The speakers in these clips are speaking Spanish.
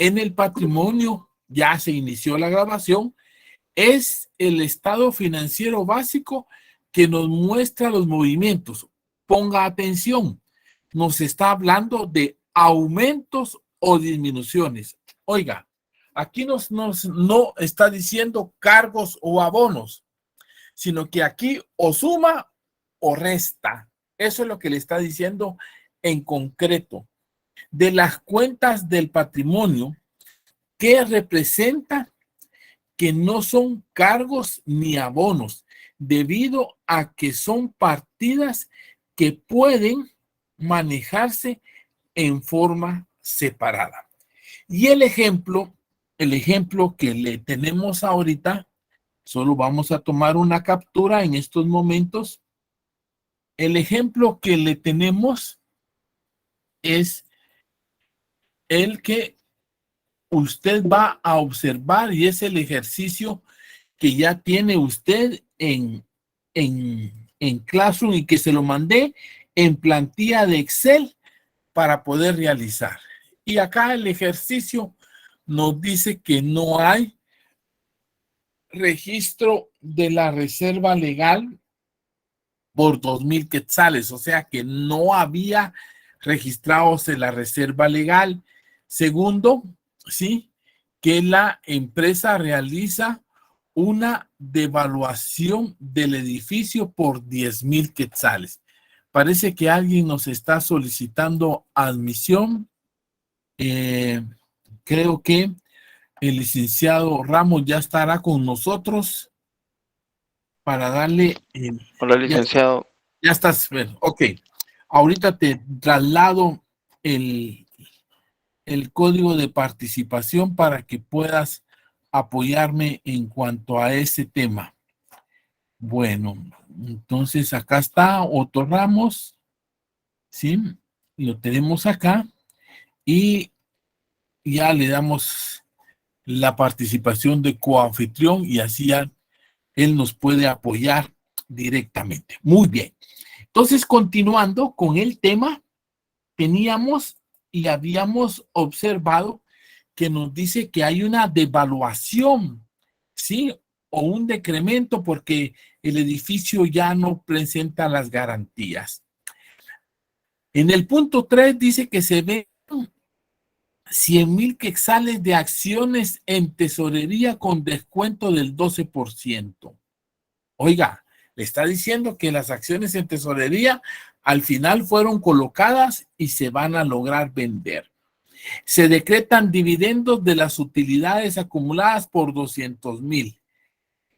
en el patrimonio, ya se inició la grabación, es el estado financiero básico que nos muestra los movimientos. Ponga atención, nos está hablando de aumentos o disminuciones. Oiga, aquí no está diciendo cargos o abonos, sino que aquí o suma o resta. Eso es lo que le está diciendo en concreto. De las cuentas del patrimonio, ¿qué representa? Que no son cargos ni abonos, debido a que son partidas que pueden manejarse en forma separada. Y el ejemplo que le tenemos ahorita, solo vamos a tomar una captura en estos momentos. El ejemplo que le tenemos es el que usted va a observar y es el ejercicio que ya tiene usted en Classroom y que se lo mandé en plantilla de Excel para poder realizar. Y acá el ejercicio nos dice que no hay registro de la reserva legal por 2,000 quetzales, o sea que no había registrados en la reserva legal. Segundo, sí, que la empresa realiza una devaluación del edificio por 10,000 quetzales. Parece que alguien nos está solicitando admisión. Creo que el licenciado Ramos ya estará con nosotros para darle Hola, licenciado. Ya estás, bueno, ok. Ahorita te traslado el código de participación para que puedas apoyarme en cuanto a ese tema. Bueno, entonces acá está Otto Ramos, ¿sí? Lo tenemos acá y ya le damos la participación de coanfitrión y así ya él nos puede apoyar directamente. Muy bien. Entonces, continuando con el tema, teníamos y habíamos observado que nos dice que hay una devaluación, ¿sí? O un decremento porque el edificio ya no presenta las garantías. En el punto 3 dice que se ven 100,000 quetzales de acciones en tesorería con descuento del 12%. Oiga, le está diciendo que las acciones en tesorería al final fueron colocadas y se van a lograr vender. Se decretan dividendos de las utilidades acumuladas por 200,000.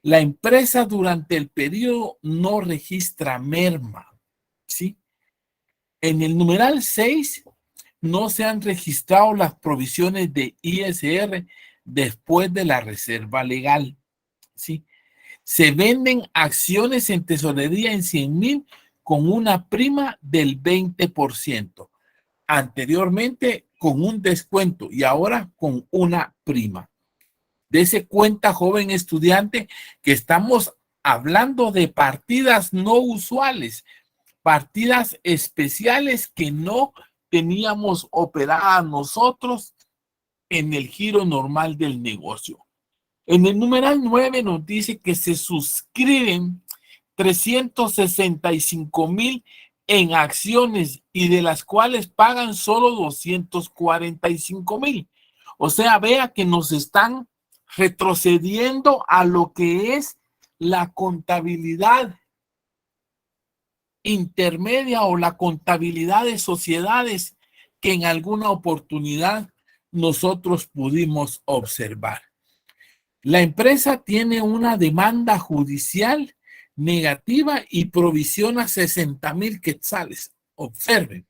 La empresa durante el periodo no registra merma, ¿sí? En el numeral 6 no se han registrado las provisiones de ISR después de la reserva legal, ¿sí? Se venden acciones en tesorería en 100,000 con una prima del 20%. Anteriormente con un descuento y ahora con una prima. Dese cuenta, joven estudiante, que estamos hablando de partidas no usuales, partidas especiales que no teníamos operadas nosotros en el giro normal del negocio. En el numeral 9 nos dice que se suscriben 365,000 en acciones y de las cuales pagan solo 245,000. O sea, vea que nos están retrocediendo a lo que es la contabilidad intermedia o la contabilidad de sociedades que en alguna oportunidad nosotros pudimos observar. La empresa tiene una demanda judicial negativa y provisiona 60,000 quetzales. Observen.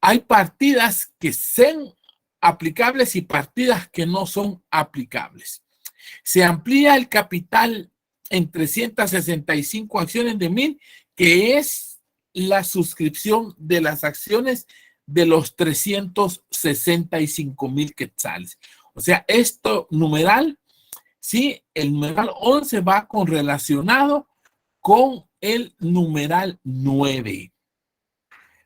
Hay partidas que son aplicables y partidas que no son aplicables. Se amplía el capital en 365 acciones de 1,000, que es la suscripción de las acciones de los 365,000 quetzales. O sea, esto numeral, sí, el numeral 11 va correlacionado con el numeral 9.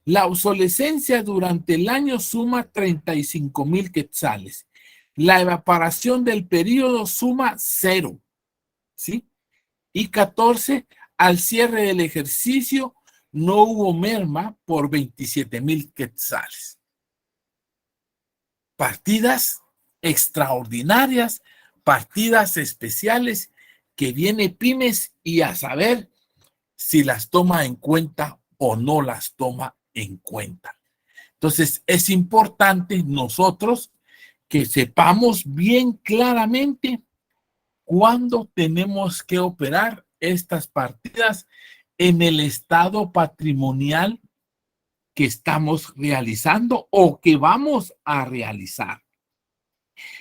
La obsolescencia durante el año suma 35,000 quetzales. La evaporación del periodo suma 0, ¿sí? Y 14, al cierre del ejercicio no hubo merma por 27,000 quetzales. Partidas extraordinarias, partidas especiales que viene Pymes y a saber si las toma en cuenta o no las toma en cuenta. Entonces, es importante nosotros que sepamos bien claramente cuándo tenemos que operar estas partidas en el estado patrimonial que estamos realizando o que vamos a realizar.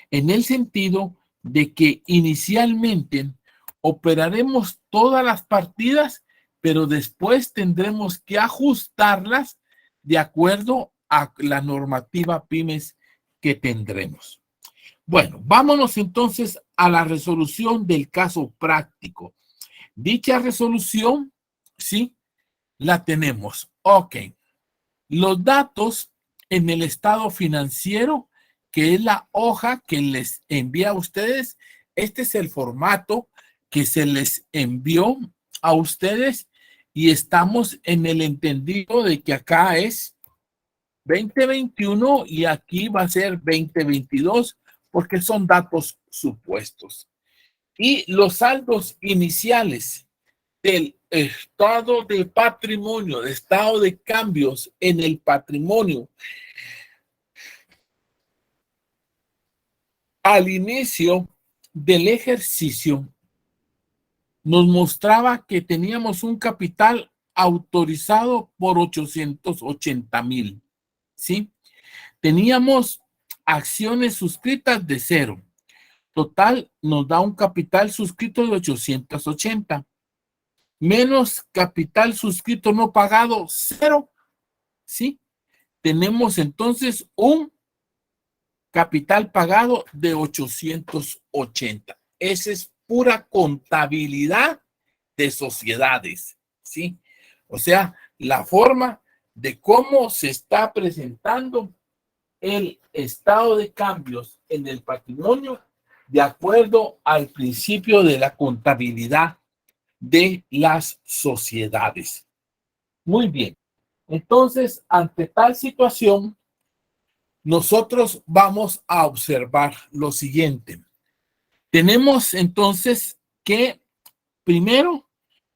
En el sentido de que inicialmente operaremos todas las partidas, pero después tendremos que ajustarlas de acuerdo a la normativa Pymes que tendremos. Bueno, vámonos entonces a la resolución del caso práctico. Dicha resolución, sí, la tenemos. Ok. Los datos en el estado financiero, que es la hoja que les envía a ustedes. Este es el formato que se les envió a ustedes y estamos en el entendido de que acá es 2021 y aquí va a ser 2022 porque son datos supuestos. Y los saldos iniciales del estado de patrimonio, de estado de cambios en el patrimonio al inicio del ejercicio nos mostraba que teníamos un capital autorizado por 880,000, ¿sí? Teníamos acciones suscritas de 0. Total nos da un capital suscrito de 880. Menos capital suscrito no pagado, 0, ¿sí? Tenemos entonces un capital pagado de 880. Esa es pura contabilidad de sociedades, ¿sí? O sea, la forma de cómo se está presentando el estado de cambios en el patrimonio de acuerdo al principio de la contabilidad de las sociedades. Muy bien. Entonces, ante tal situación, nosotros vamos a observar lo siguiente. Tenemos entonces que primero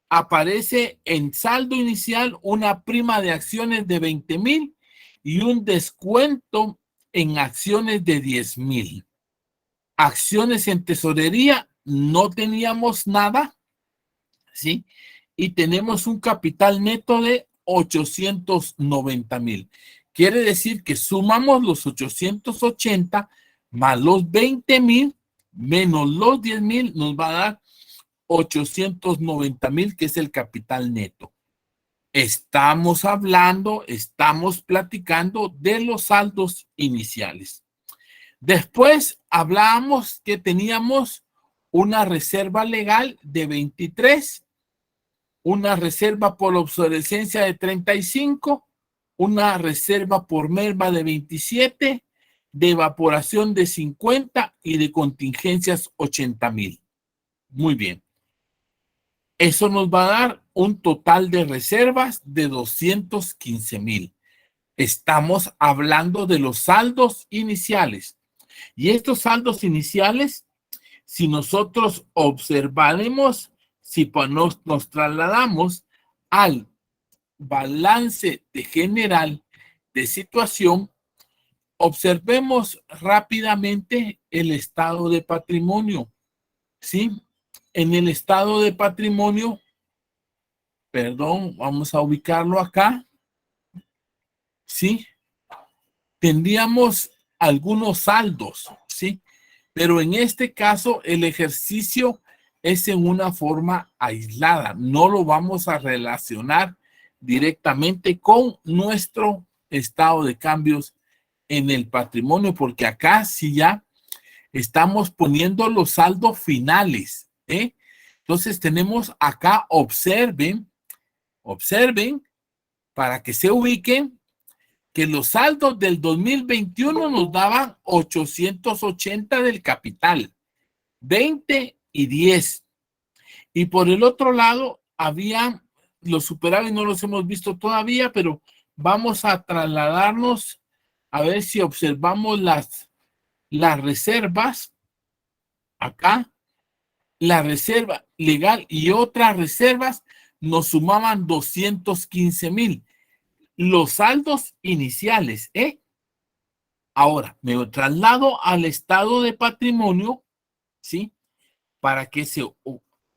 aparece en saldo inicial una prima de acciones de 20,000 y un descuento en acciones de 10,000. Acciones en tesorería, no teníamos nada, ¿sí? Y tenemos un capital neto de 890,000. Quiere decir que sumamos los 880 más los 20,000 menos los 10,000 nos va a dar 890,000, que es el capital neto. Estamos hablando, estamos platicando de los saldos iniciales. Después hablábamos que teníamos una reserva legal de 23, una reserva por obsolescencia de 35, una reserva por merma de 27, de evaporación de 50 y de contingencias 80,000. Muy bien. Eso nos va a dar un total de reservas de 215,000. Estamos hablando de los saldos iniciales. Y estos saldos iniciales, si nosotros observaremos, si nos trasladamos al balance de general de situación, observemos rápidamente el estado de patrimonio, ¿sí? En el estado de patrimonio, perdón, vamos a ubicarlo acá, ¿sí? Tendríamos algunos saldos, ¿sí? Pero en este caso el ejercicio es en una forma aislada, no lo vamos a relacionar directamente con nuestro estado de cambios en el patrimonio, porque acá sí ya estamos poniendo los saldos finales, Entonces tenemos acá, observen para que se ubiquen, que los saldos del 2021 nos daban 880 del capital, 20 y 10. Y por el otro lado, había los superávit, no los hemos visto todavía, pero vamos a trasladarnos a ver si observamos las reservas. Acá, la reserva legal y otras reservas nos sumaban 215,000. Los saldos iniciales, Ahora, me traslado al estado de patrimonio, ¿sí? Para que se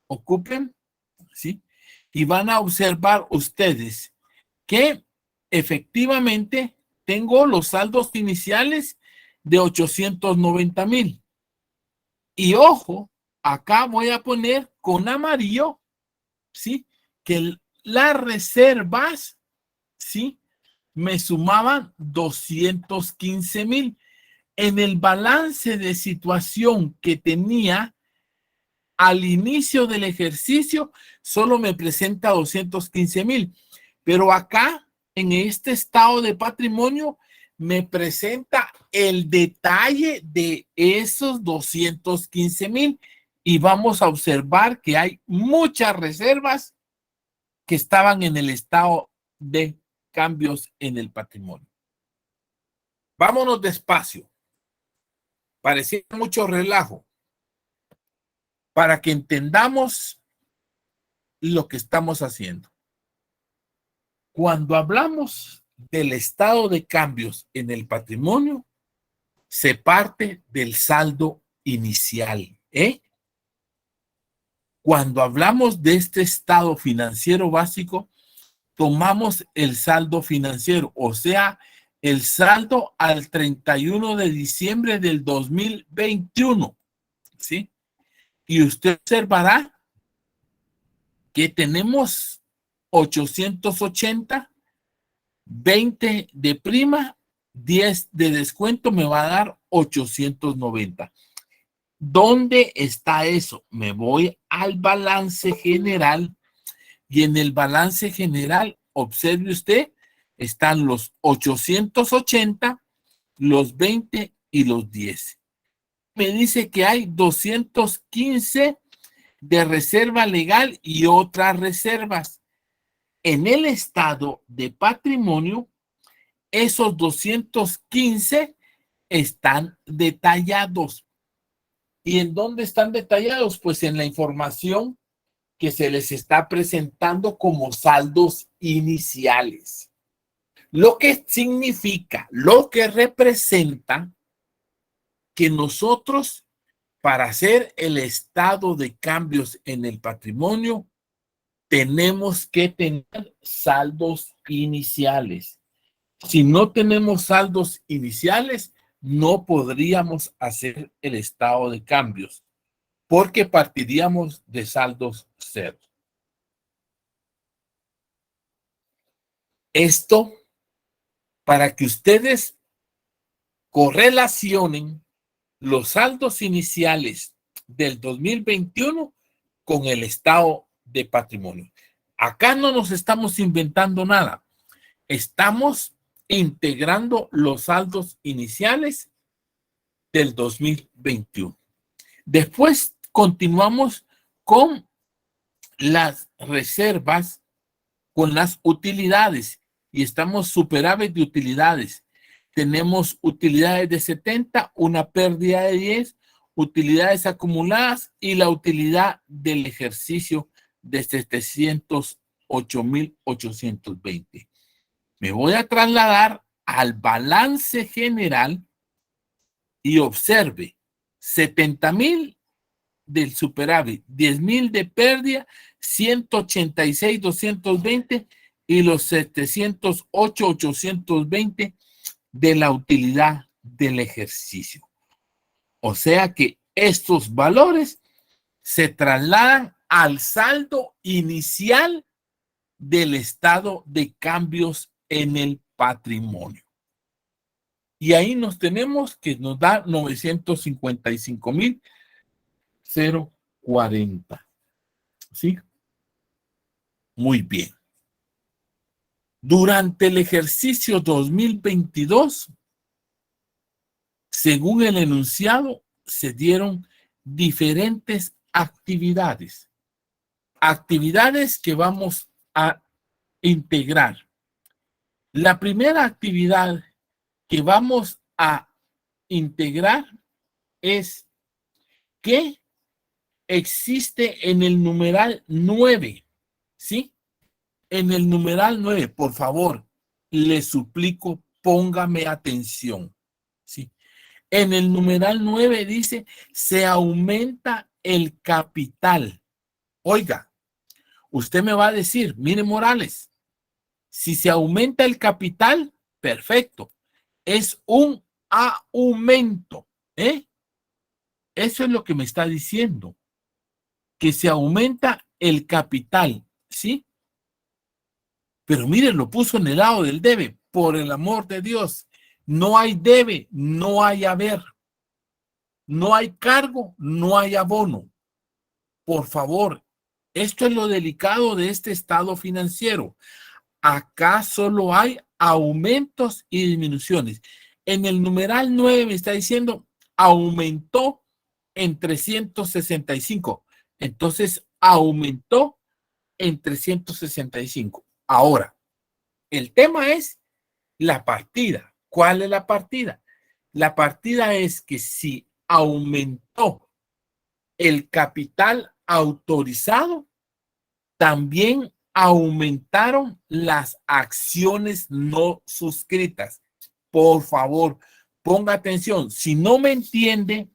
ocupen, ¿sí? Y van a observar ustedes que efectivamente tengo los saldos iniciales de 890,000. Y ojo, acá voy a poner con amarillo, ¿sí? Que las reservas, ¿sí? Me sumaban 215,000. En el balance de situación que tenía al inicio del ejercicio, solo me presenta 215,000. Pero acá, en este estado de patrimonio, me presenta el detalle de esos 215,000 y vamos a observar que hay muchas reservas que estaban en el estado de cambios en el patrimonio. Vámonos despacio. Parecía mucho relajo para que entendamos lo que estamos haciendo. Cuando hablamos del estado de cambios en el patrimonio, se parte del saldo inicial, Cuando hablamos de este estado financiero básico, tomamos el saldo financiero, o sea, el saldo al 31 de diciembre del 2021, ¿sí? Y usted observará que tenemos 880, 20 de prima, 10 de descuento, me va a dar 890. ¿Dónde está eso? Me voy al balance general y en el balance general, observe usted, están los 880, los 20 y los 10. Me dice que hay 215 de reserva legal y otras reservas. En el estado de patrimonio, esos 215 están detallados. ¿Y en dónde están detallados? Pues en la información que se les está presentando como saldos iniciales. Lo que significa, lo que representa que nosotros, para hacer el estado de cambios en el patrimonio, tenemos que tener saldos iniciales. Si no tenemos saldos iniciales, no podríamos hacer el estado de cambios, porque partiríamos de saldos cero. Esto para que ustedes correlacionen los saldos iniciales del 2021 con el estado de patrimonio. Acá no nos estamos inventando nada. Estamos integrando los saldos iniciales del 2021. Después continuamos con las reservas, con las utilidades, y estamos superávit de utilidades. Tenemos utilidades de 70, una pérdida de 10, utilidades acumuladas y la utilidad del ejercicio de 708,820. Me voy a trasladar al balance general y observe 70,000 del superávit, 10,000 de pérdida, 186,220 y los 708,820 de la utilidad del ejercicio. O sea que estos valores se trasladan al saldo inicial del estado de cambios en el patrimonio. Y ahí nos tenemos que nos da 955,040. ¿Sí? Muy bien. Durante el ejercicio 2022, según el enunciado, se dieron diferentes actividades. Actividades que vamos a integrar. La primera actividad que vamos a integrar es que existe en el numeral 9, ¿sí? En el numeral 9, por favor, le suplico, póngame atención, ¿sí? En el numeral 9 dice, se aumenta el capital. Oiga, usted me va a decir, mire Morales, si se aumenta el capital, perfecto. Es un aumento, ¿eh? Eso es lo que me está diciendo, que se aumenta el capital, ¿sí? Pero miren, lo puso en el lado del debe, por el amor de Dios. No hay debe, no hay haber. No hay cargo, no hay abono. Por favor, esto es lo delicado de este estado financiero. Acá solo hay aumentos y disminuciones. En el numeral 9 me está diciendo aumentó en 365. Entonces, aumentó en 365. Ahora, el tema es la partida. ¿Cuál es la partida? La partida es que si aumentó el capital autorizado, también aumentaron las acciones no suscritas. Por favor, ponga atención. Si no me entiende,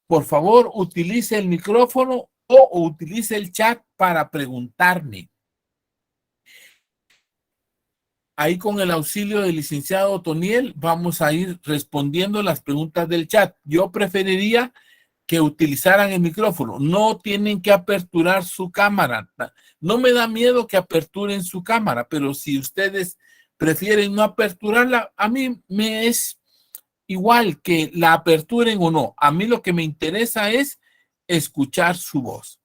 por favor, utilice el micrófono o utilice el chat para preguntarme. Ahí con el auxilio del licenciado Otoniel vamos a ir respondiendo las preguntas del chat. Yo preferiría que utilizaran el micrófono. No tienen que aperturar su cámara. No me da miedo que aperturen su cámara, pero si ustedes prefieren no aperturarla, a mí me es igual que la aperturen o no. A mí lo que me interesa es escuchar su voz.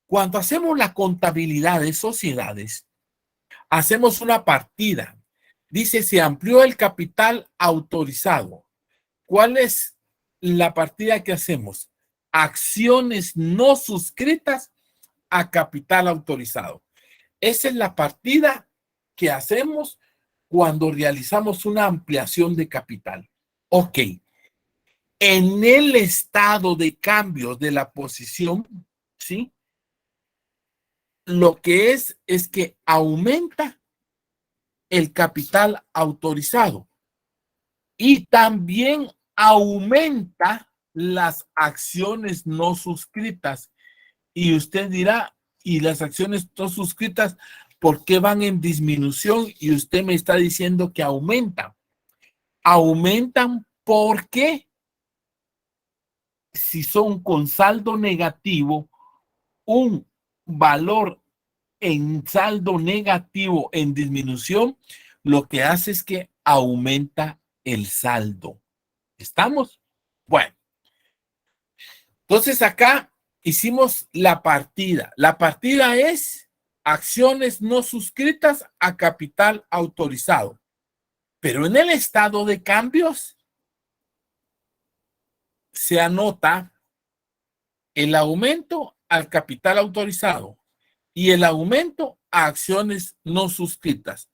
Cuando hacemos la contabilidad de sociedades, hacemos una partida. Dice, se amplió el capital autorizado. ¿Cuál es la partida que hacemos? Acciones no suscritas a capital autorizado. Esa es la partida que hacemos cuando realizamos una ampliación de capital. Ok. En el estado de cambios de la posición, ¿sí? Lo que es que aumenta el capital autorizado y también aumenta las acciones no suscritas. Y usted dirá, ¿y las acciones no suscritas por qué van en disminución? Y usted me está diciendo que aumentan. Aumentan porque si son con saldo negativo, un valor en saldo negativo en disminución, lo que hace es que aumenta el saldo. ¿Estamos? Bueno, entonces acá hicimos la partida. La partida es acciones no suscritas a capital autorizado. Pero en el estado de cambios se anota el aumento al capital autorizado y el aumento a acciones no suscritas.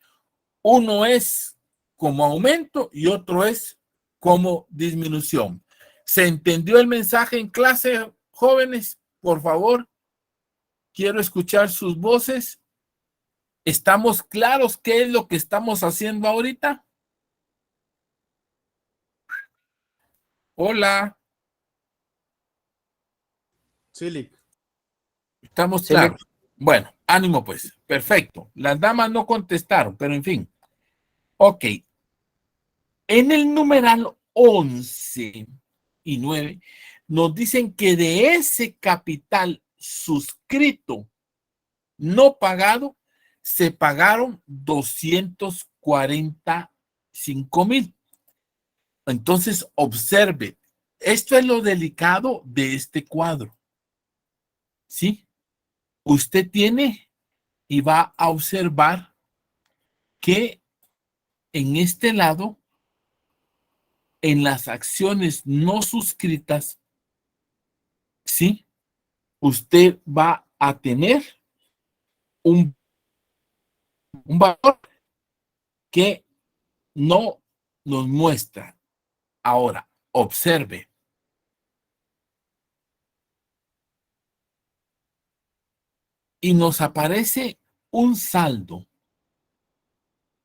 Uno es como aumento y otro es como disminución. ¿Se entendió el mensaje en clase, jóvenes? Por favor, quiero escuchar sus voces. ¿Estamos claros qué es lo que estamos haciendo ahorita? Hola. Sí, ¿Estamos Sí, claros? Bueno, ánimo pues. Perfecto. Las damas no contestaron, pero en fin. Ok. En el numeral 11 y 9 nos dicen que de ese capital suscrito no pagado se pagaron 245,000. Entonces, observe, esto es lo delicado de este cuadro. ¿Sí? Usted tiene y va a observar que en este lado, en las acciones no suscritas, ¿sí? Usted va a tener un valor que no nos muestra. Ahora, observe. Y nos aparece un saldo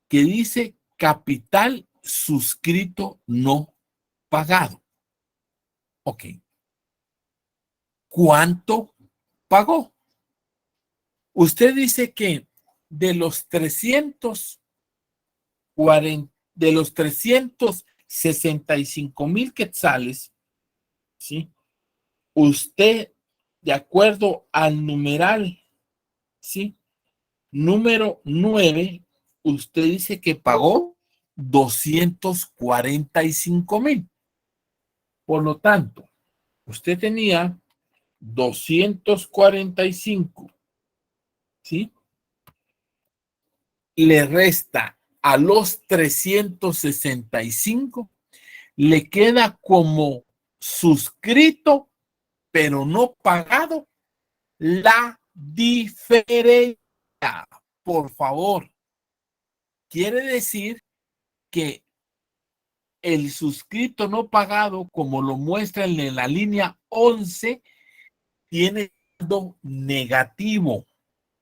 que dice capital suscrito no pagado. Ok. ¿Cuánto pagó? Usted dice que de los 365,000 quetzales, ¿sí? Usted, de acuerdo al numeral, ¿sí? Número 9, usted dice que pagó 245,000. Por lo tanto, usted tenía 245, ¿sí? Le resta a los 365, le queda como suscrito, pero no pagado, la diferencia. Por favor, quiere decir que el suscrito no pagado, como lo muestra en la línea 11, tiene saldo negativo,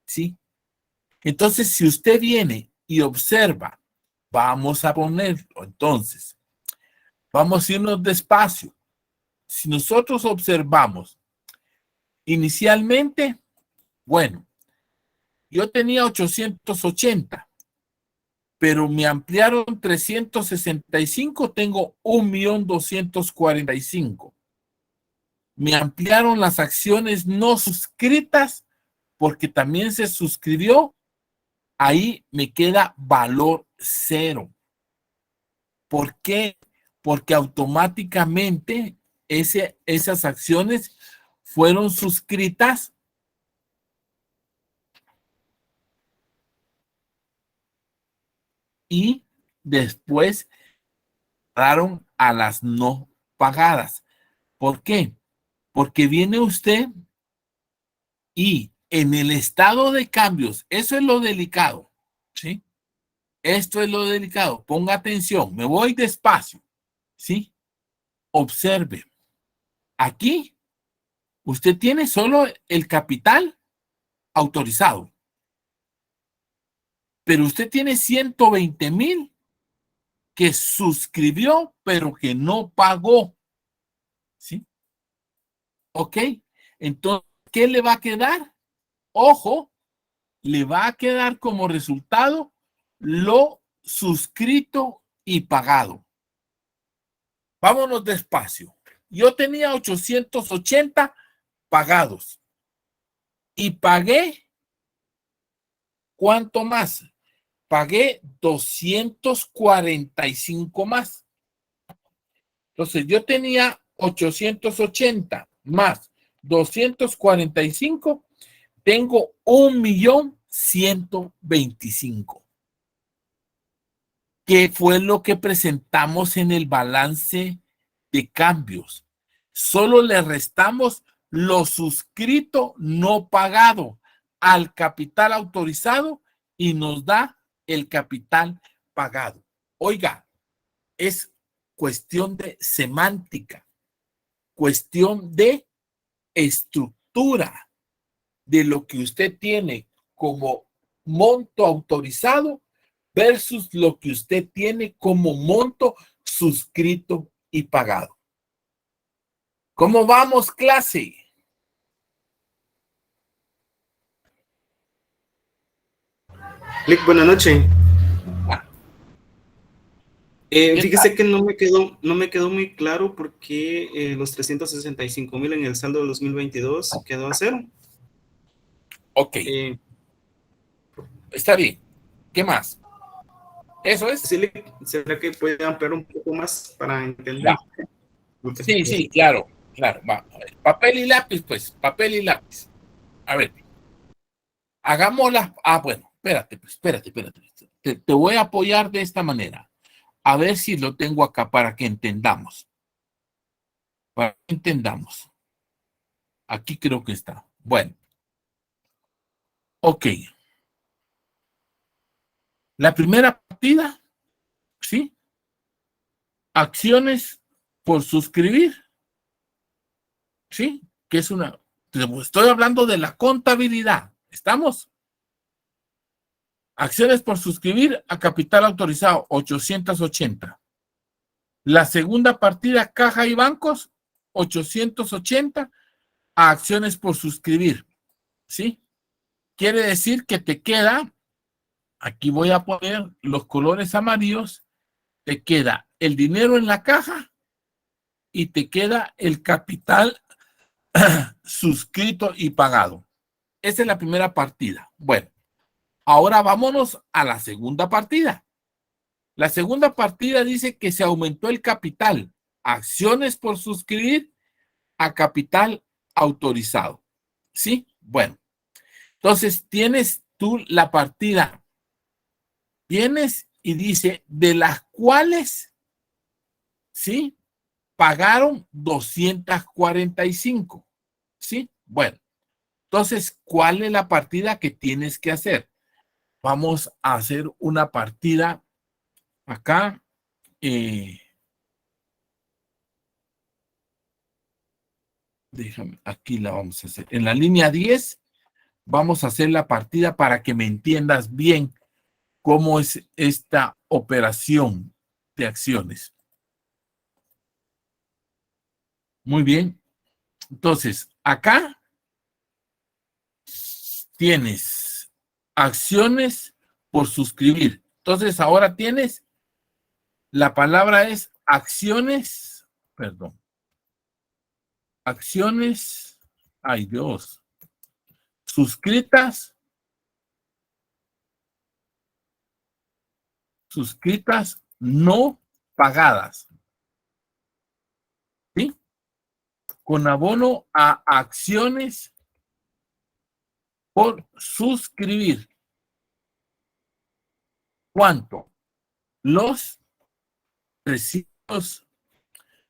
¿sí? Entonces, si usted viene y observa, vamos a ponerlo, entonces, vamos a irnos despacio. Si nosotros observamos, inicialmente, bueno, yo tenía 880, pero me ampliaron 365, tengo 1,245,000. Me ampliaron las acciones no suscritas porque también se suscribió. Ahí me queda valor cero. ¿Por qué? Porque automáticamente esas acciones fueron suscritas y después pasaron a las no pagadas. ¿Por qué? Porque viene usted y en el estado de cambios, eso es lo delicado, ¿sí? Esto es lo delicado. Ponga atención, me voy despacio, ¿sí? Observe. Aquí usted tiene solo el capital autorizado, pero usted tiene 120,000 que suscribió, pero que no pagó, ¿sí? ¿Ok? Entonces, ¿qué le va a quedar? Ojo, le va a quedar como resultado lo suscrito y pagado. Vámonos despacio. Yo tenía 880 pagados y pagué, ¿cuánto más? Pagué 245 más. Entonces yo tenía 880 más 245, tengo 1,125,000. ¿Qué fue lo que presentamos en el balance de cambios? Solo le restamos lo suscrito no pagado al capital autorizado y nos da el capital pagado. Oiga, es cuestión de semántica, cuestión de estructura de lo que usted tiene como monto autorizado versus lo que usted tiene como monto suscrito y pagado. ¿Cómo vamos, clase? Lick, buenas noches. Fíjese tal? que no me quedó muy claro por qué los 365,000 en el saldo del 2022 quedó a cero. Ok, está bien. ¿Qué más? ¿Eso es? Sí, Lick, ¿será que puede ampliar un poco más para entender? Ya. Sí, sí, claro, claro. Va. A ver. Papel y lápiz, pues, papel y lápiz. A ver, hagámosla. Ah, bueno, espérate, pues, espérate. te voy a apoyar de esta manera. A ver si lo tengo acá para que entendamos. Para que entendamos. Aquí creo que está. Bueno. Ok. La primera partida, ¿sí? Acciones por suscribir, ¿sí? Que es una... Estoy hablando de la contabilidad. ¿Estamos? Acciones por suscribir a capital autorizado, 880. La segunda partida, caja y bancos, 880 a acciones por suscribir, ¿sí? Quiere decir que te queda, aquí voy a poner los colores amarillos, te queda el dinero en la caja y te queda el capital suscrito y pagado. Esa es la primera partida. Bueno, ahora vámonos a la segunda partida. La segunda partida dice que se aumentó el capital, acciones por suscribir a capital autorizado. ¿Sí? Bueno, entonces tienes tú la partida. Tienes y dice de las cuales, ¿sí? Pagaron 245. ¿Sí? Bueno, entonces, ¿cuál es la partida que tienes que hacer? Vamos a hacer una partida acá. Déjame, aquí la vamos a hacer. En la línea 10 vamos a hacer la partida para que me entiendas bien cómo es esta operación de acciones. Muy bien. Entonces, acá tienes acciones por suscribir. Entonces, ahora tienes, la palabra es acciones, perdón, acciones, ay Dios, suscritas no pagadas, ¿sí? Con abono a acciones por suscribir. ¿Cuánto? Los 300.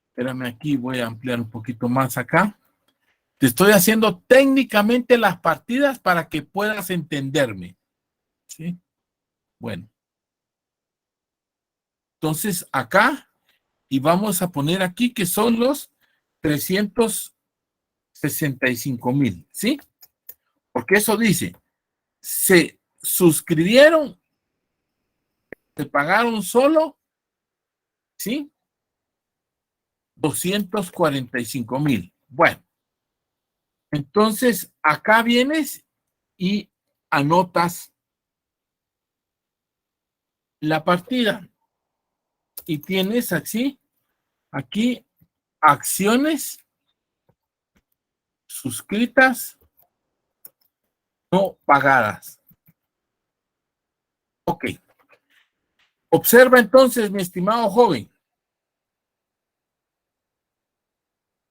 Espérame aquí, voy a ampliar un poquito más acá. Te estoy haciendo técnicamente las partidas para que puedas entenderme. ¿Sí? Bueno. Entonces, acá, y vamos a poner aquí que son los 365,000, ¿sí? Porque eso dice, se suscribieron, se pagaron solo, ¿sí? 245,000. Bueno, entonces acá vienes y anotas la partida y tienes así, aquí, acciones suscritas no pagadas. Ok. Observa entonces, mi estimado joven,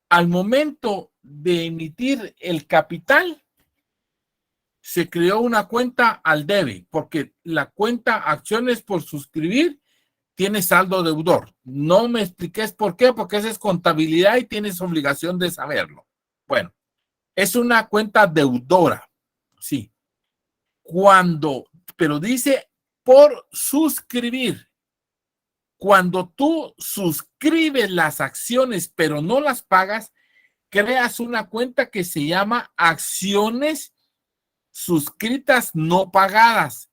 al momento de emitir el capital, se creó una cuenta al debe, porque la cuenta acciones por suscribir tiene saldo deudor. No me expliques por qué, porque esa es contabilidad y tienes obligación de saberlo. Bueno, es una cuenta deudora, sí. Pero dice por suscribir. Cuando tú suscribes las acciones, pero no las pagas, creas una cuenta que se llama acciones suscritas no pagadas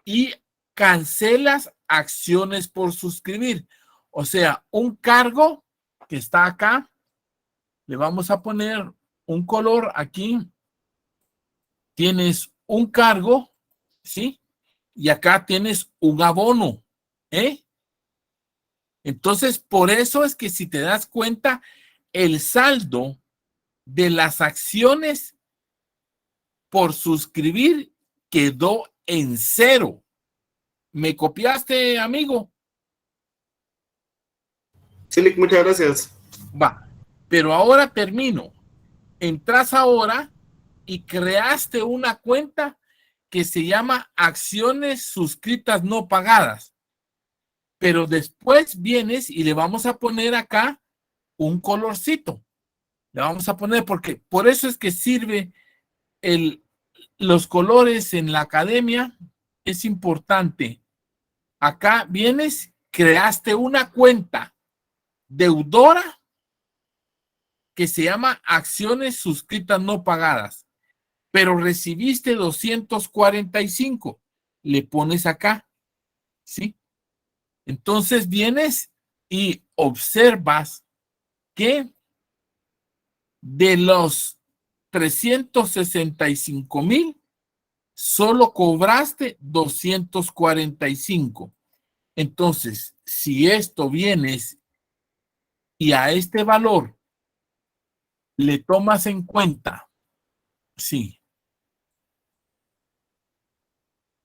y cancelas acciones por suscribir. O sea, un cargo que está acá, le vamos a poner un color aquí. Tienes un cargo, ¿sí? Y acá tienes un abono, ¿eh? Entonces, por eso es que si te das cuenta, el saldo de las acciones por suscribir quedó en cero. ¿Me copiaste, amigo? Sí, Lick, muchas gracias. Va, pero ahora termino. Entras ahora y creaste una cuenta que se llama acciones suscritas no pagadas. Pero después vienes y le vamos a poner acá un colorcito. Le vamos a poner, porque por eso es que sirve los colores en la academia. Es importante. Acá vienes, creaste una cuenta deudora que se llama acciones suscritas no pagadas, pero recibiste 245. Le pones acá, ¿sí? Entonces vienes y observas que de los 365,000, solo cobraste 245. Entonces, si esto vienes y a este valor le tomas en cuenta, sí,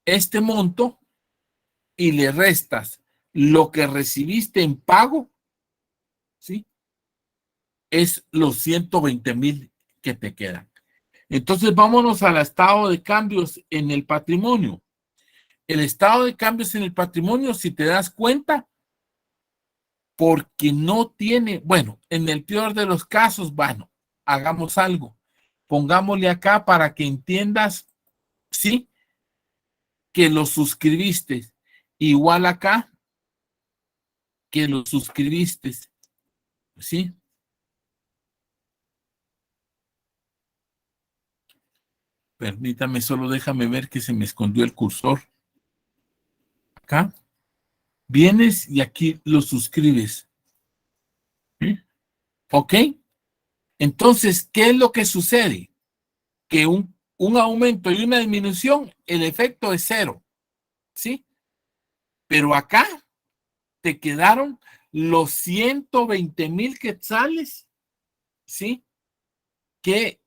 este monto y le restas lo que recibiste en pago, ¿sí? Es los 120,000 que te quedan. Entonces, vámonos al estado de cambios en el patrimonio. El estado de cambios en el patrimonio, si te das cuenta, porque no tiene, bueno, en el peor de los casos, bueno, hagamos algo. Pongámosle acá para que entiendas, ¿sí? Que lo suscribiste. Igual acá, que lo suscribiste, ¿sí? Permítame, solo déjame ver que se me escondió el cursor. Acá. Vienes y aquí lo suscribes. ¿Sí? ¿Ok? Entonces, ¿qué es lo que sucede? Que un aumento y una disminución, el efecto es cero. ¿Sí? Pero acá te quedaron los 120,000 quetzales, ¿sí? Que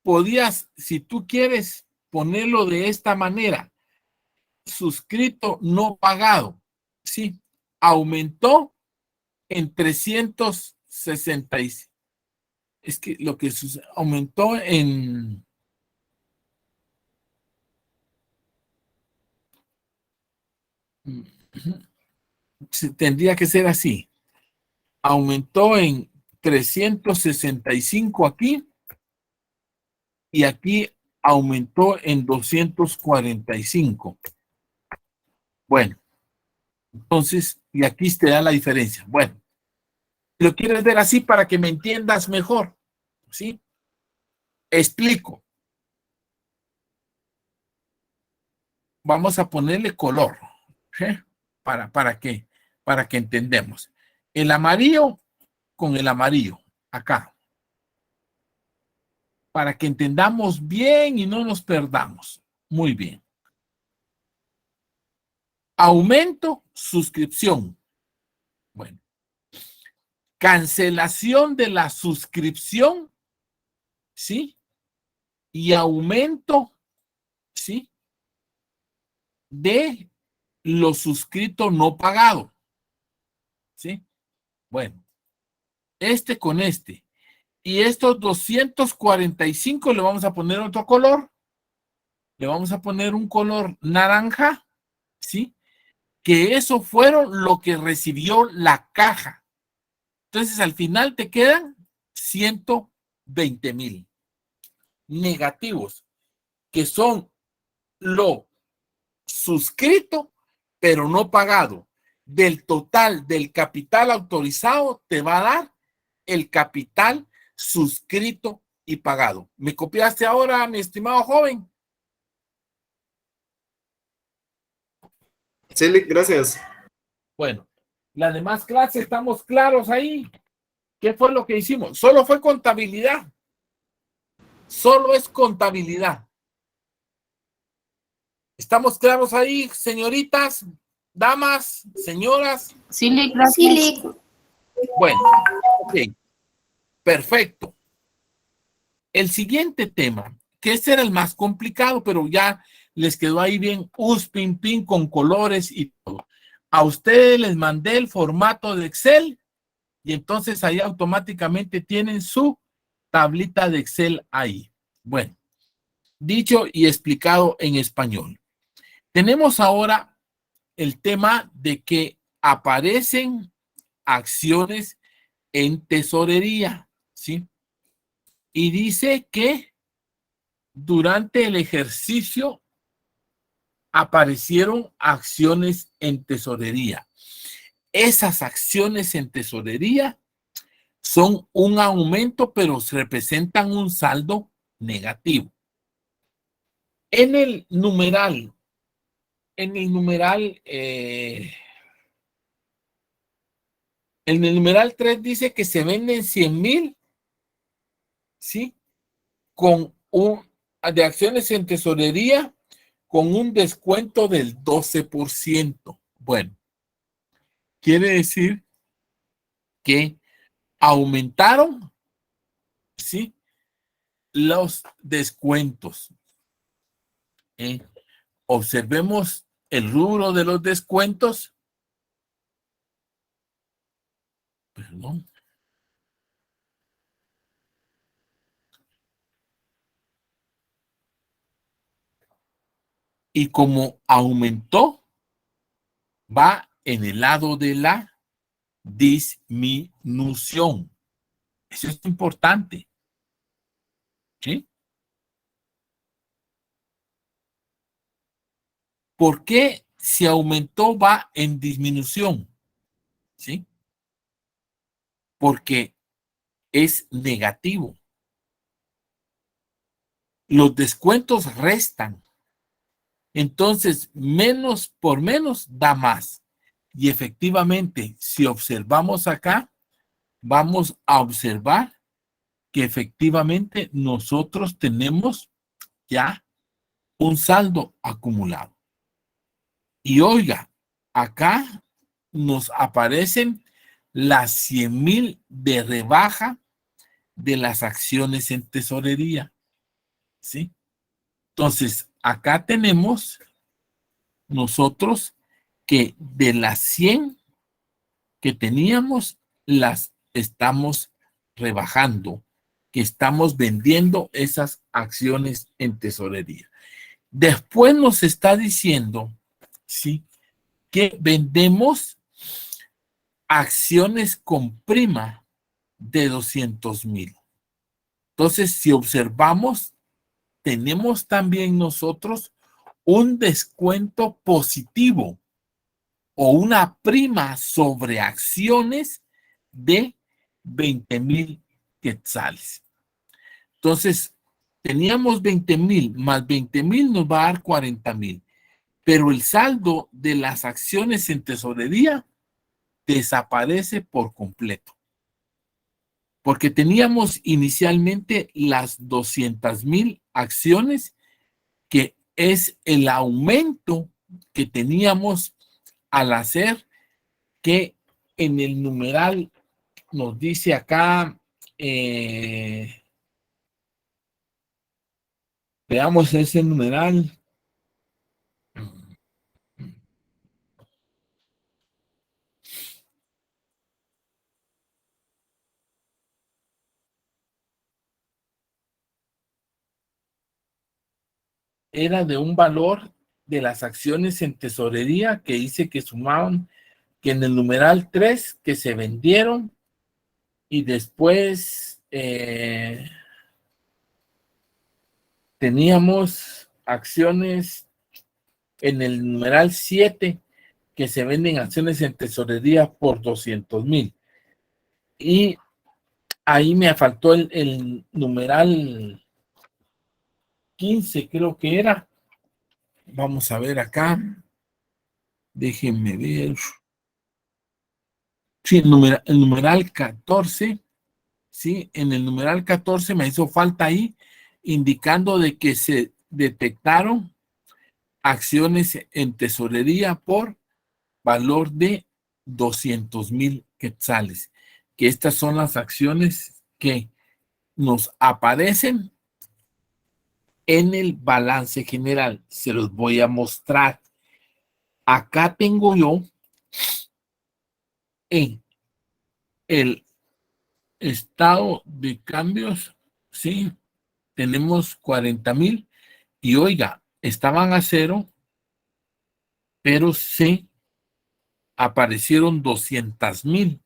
podías, si tú quieres ponerlo de esta manera, suscrito no pagado, ¿sí? Aumentó en 366. Es que lo que aumentó en... Tendría que ser así. Aumentó en 365 aquí y aquí aumentó en 245. Bueno, entonces, y aquí te da la diferencia. Bueno, lo quieres ver así para que me entiendas mejor, ¿sí? Explico. Vamos a ponerle color, ¿sí? ¿Para qué? Para que entendamos. El amarillo con el amarillo, acá. Para que entendamos bien y no nos perdamos. Muy bien. Aumento, suscripción. Bueno. Cancelación de la suscripción, ¿sí? Y aumento, ¿sí? De lo suscrito no pagado, ¿sí? Bueno, este con este. Y estos 245 le vamos a poner otro color. Le vamos a poner un color naranja, ¿sí? Que eso fueron lo que recibió la caja. Entonces, al final te quedan 120,000 negativos, que son lo suscrito, pero no pagado. Del total del capital autorizado te va a dar el capital suscrito y pagado. ¿Me copiaste ahora, mi estimado joven? Sí, gracias. Bueno, la demás clase, ¿estamos claros ahí? ¿Qué fue lo que hicimos? Solo fue contabilidad. Solo es contabilidad. ¿Estamos claros ahí, señoritas, damas, señoras? Sí, gracias. Sí, Bueno, ok. Perfecto. El siguiente tema, que este era el más complicado, pero ya les quedó ahí bien pin pin con colores y todo. A ustedes les mandé el formato de Excel y entonces ahí automáticamente tienen su tablita de Excel ahí. Bueno, dicho y explicado en español. Tenemos ahora el tema de que aparecen acciones en tesorería, ¿sí? Y dice que durante el ejercicio aparecieron acciones en tesorería. Esas acciones en tesorería son un aumento, pero representan un saldo negativo. En el numeral, en el numeral, en el numeral 3 dice que se venden 100,000, ¿sí? Con de acciones en tesorería con un descuento del 12%. Bueno, quiere decir que aumentaron, ¿sí? Los descuentos. Observemos el rubro de los descuentos. Perdón. Y como aumentó, va en el lado de la disminución. Eso es importante. ¿Sí? ¿Por qué si aumentó va en disminución? ¿Sí? Porque es negativo. Los descuentos restan. Entonces, menos por menos da más. Y efectivamente, si observamos acá, vamos a observar que efectivamente nosotros tenemos ya un saldo acumulado. Y oiga, acá nos aparecen las 100,000 de rebaja de las acciones en tesorería, ¿sí? Entonces, acá tenemos nosotros que de las 100 que teníamos, las estamos rebajando, que estamos vendiendo esas acciones en tesorería. Después nos está diciendo, ¿sí?, que vendemos acciones con prima de 200,000. Entonces, si observamos, tenemos también nosotros un descuento positivo o una prima sobre acciones de 20,000 quetzales. Entonces, teníamos 20,000 más 20,000 nos va a dar 40,000, pero el saldo de las acciones en tesorería desaparece por completo, porque teníamos inicialmente las 200,000 acciones, que es el aumento que teníamos al hacer que en el numeral nos dice acá, veamos ese numeral. Era de un valor de las acciones en tesorería que dice que sumaban, que en el numeral 3 que se vendieron, y después teníamos acciones en el numeral 7 que se venden acciones en tesorería por 200,000. Y ahí me faltó el numeral 15, creo que era. Vamos a ver acá. Déjenme ver. Sí, el numeral 14. Sí, en el numeral 14 me hizo falta ahí, indicando de que se detectaron acciones en tesorería por valor de 200,000 quetzales. Que estas son las acciones que nos aparecen en el balance general. Se los voy a mostrar. Acá tengo yo en el estado de cambios, sí, tenemos 40,000, Y oiga, estaban a cero, pero se aparecieron 200,000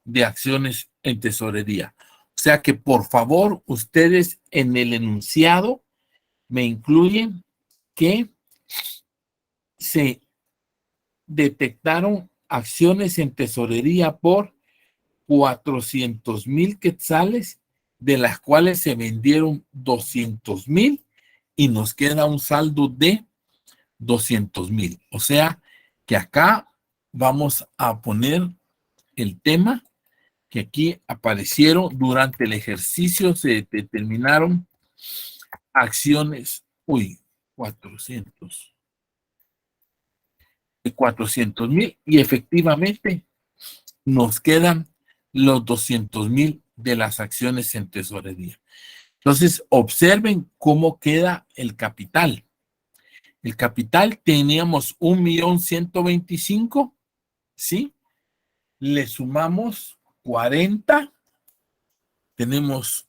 de acciones en tesorería. O sea que por favor, ustedes en el enunciado me incluyen que se detectaron acciones en tesorería por 400,000 quetzales, de las cuales se vendieron 200,000 y nos queda un saldo de 200,000. O sea que acá vamos a poner el tema que aquí aparecieron durante el ejercicio, se determinaron acciones, 400, de 400,000 y efectivamente nos quedan los 200,000 de las acciones en tesorería. Entonces, observen cómo queda el capital. El capital teníamos 1,125,000, ¿sí? Le sumamos 40, tenemos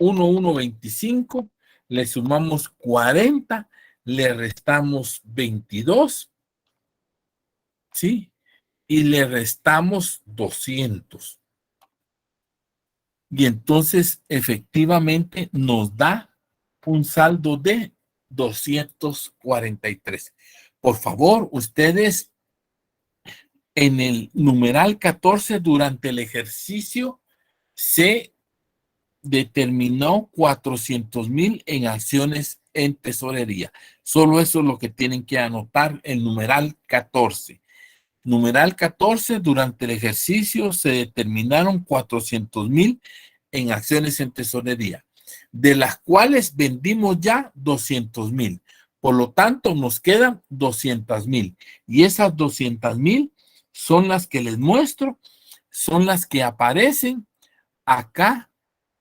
1,125, le sumamos 40, le restamos 22, ¿sí? Y le restamos 200. Y entonces efectivamente nos da un saldo de 243. Por favor, ustedes en el numeral 14 durante el ejercicio se determinó 400,000 en acciones en tesorería. Solo eso es lo que tienen que anotar, el numeral 14. Numeral 14, durante el ejercicio se determinaron 400,000 en acciones en tesorería, de las cuales vendimos ya 200,000. Por lo tanto, nos quedan 200,000. Y esas 200,000 son las que les muestro, son las que aparecen acá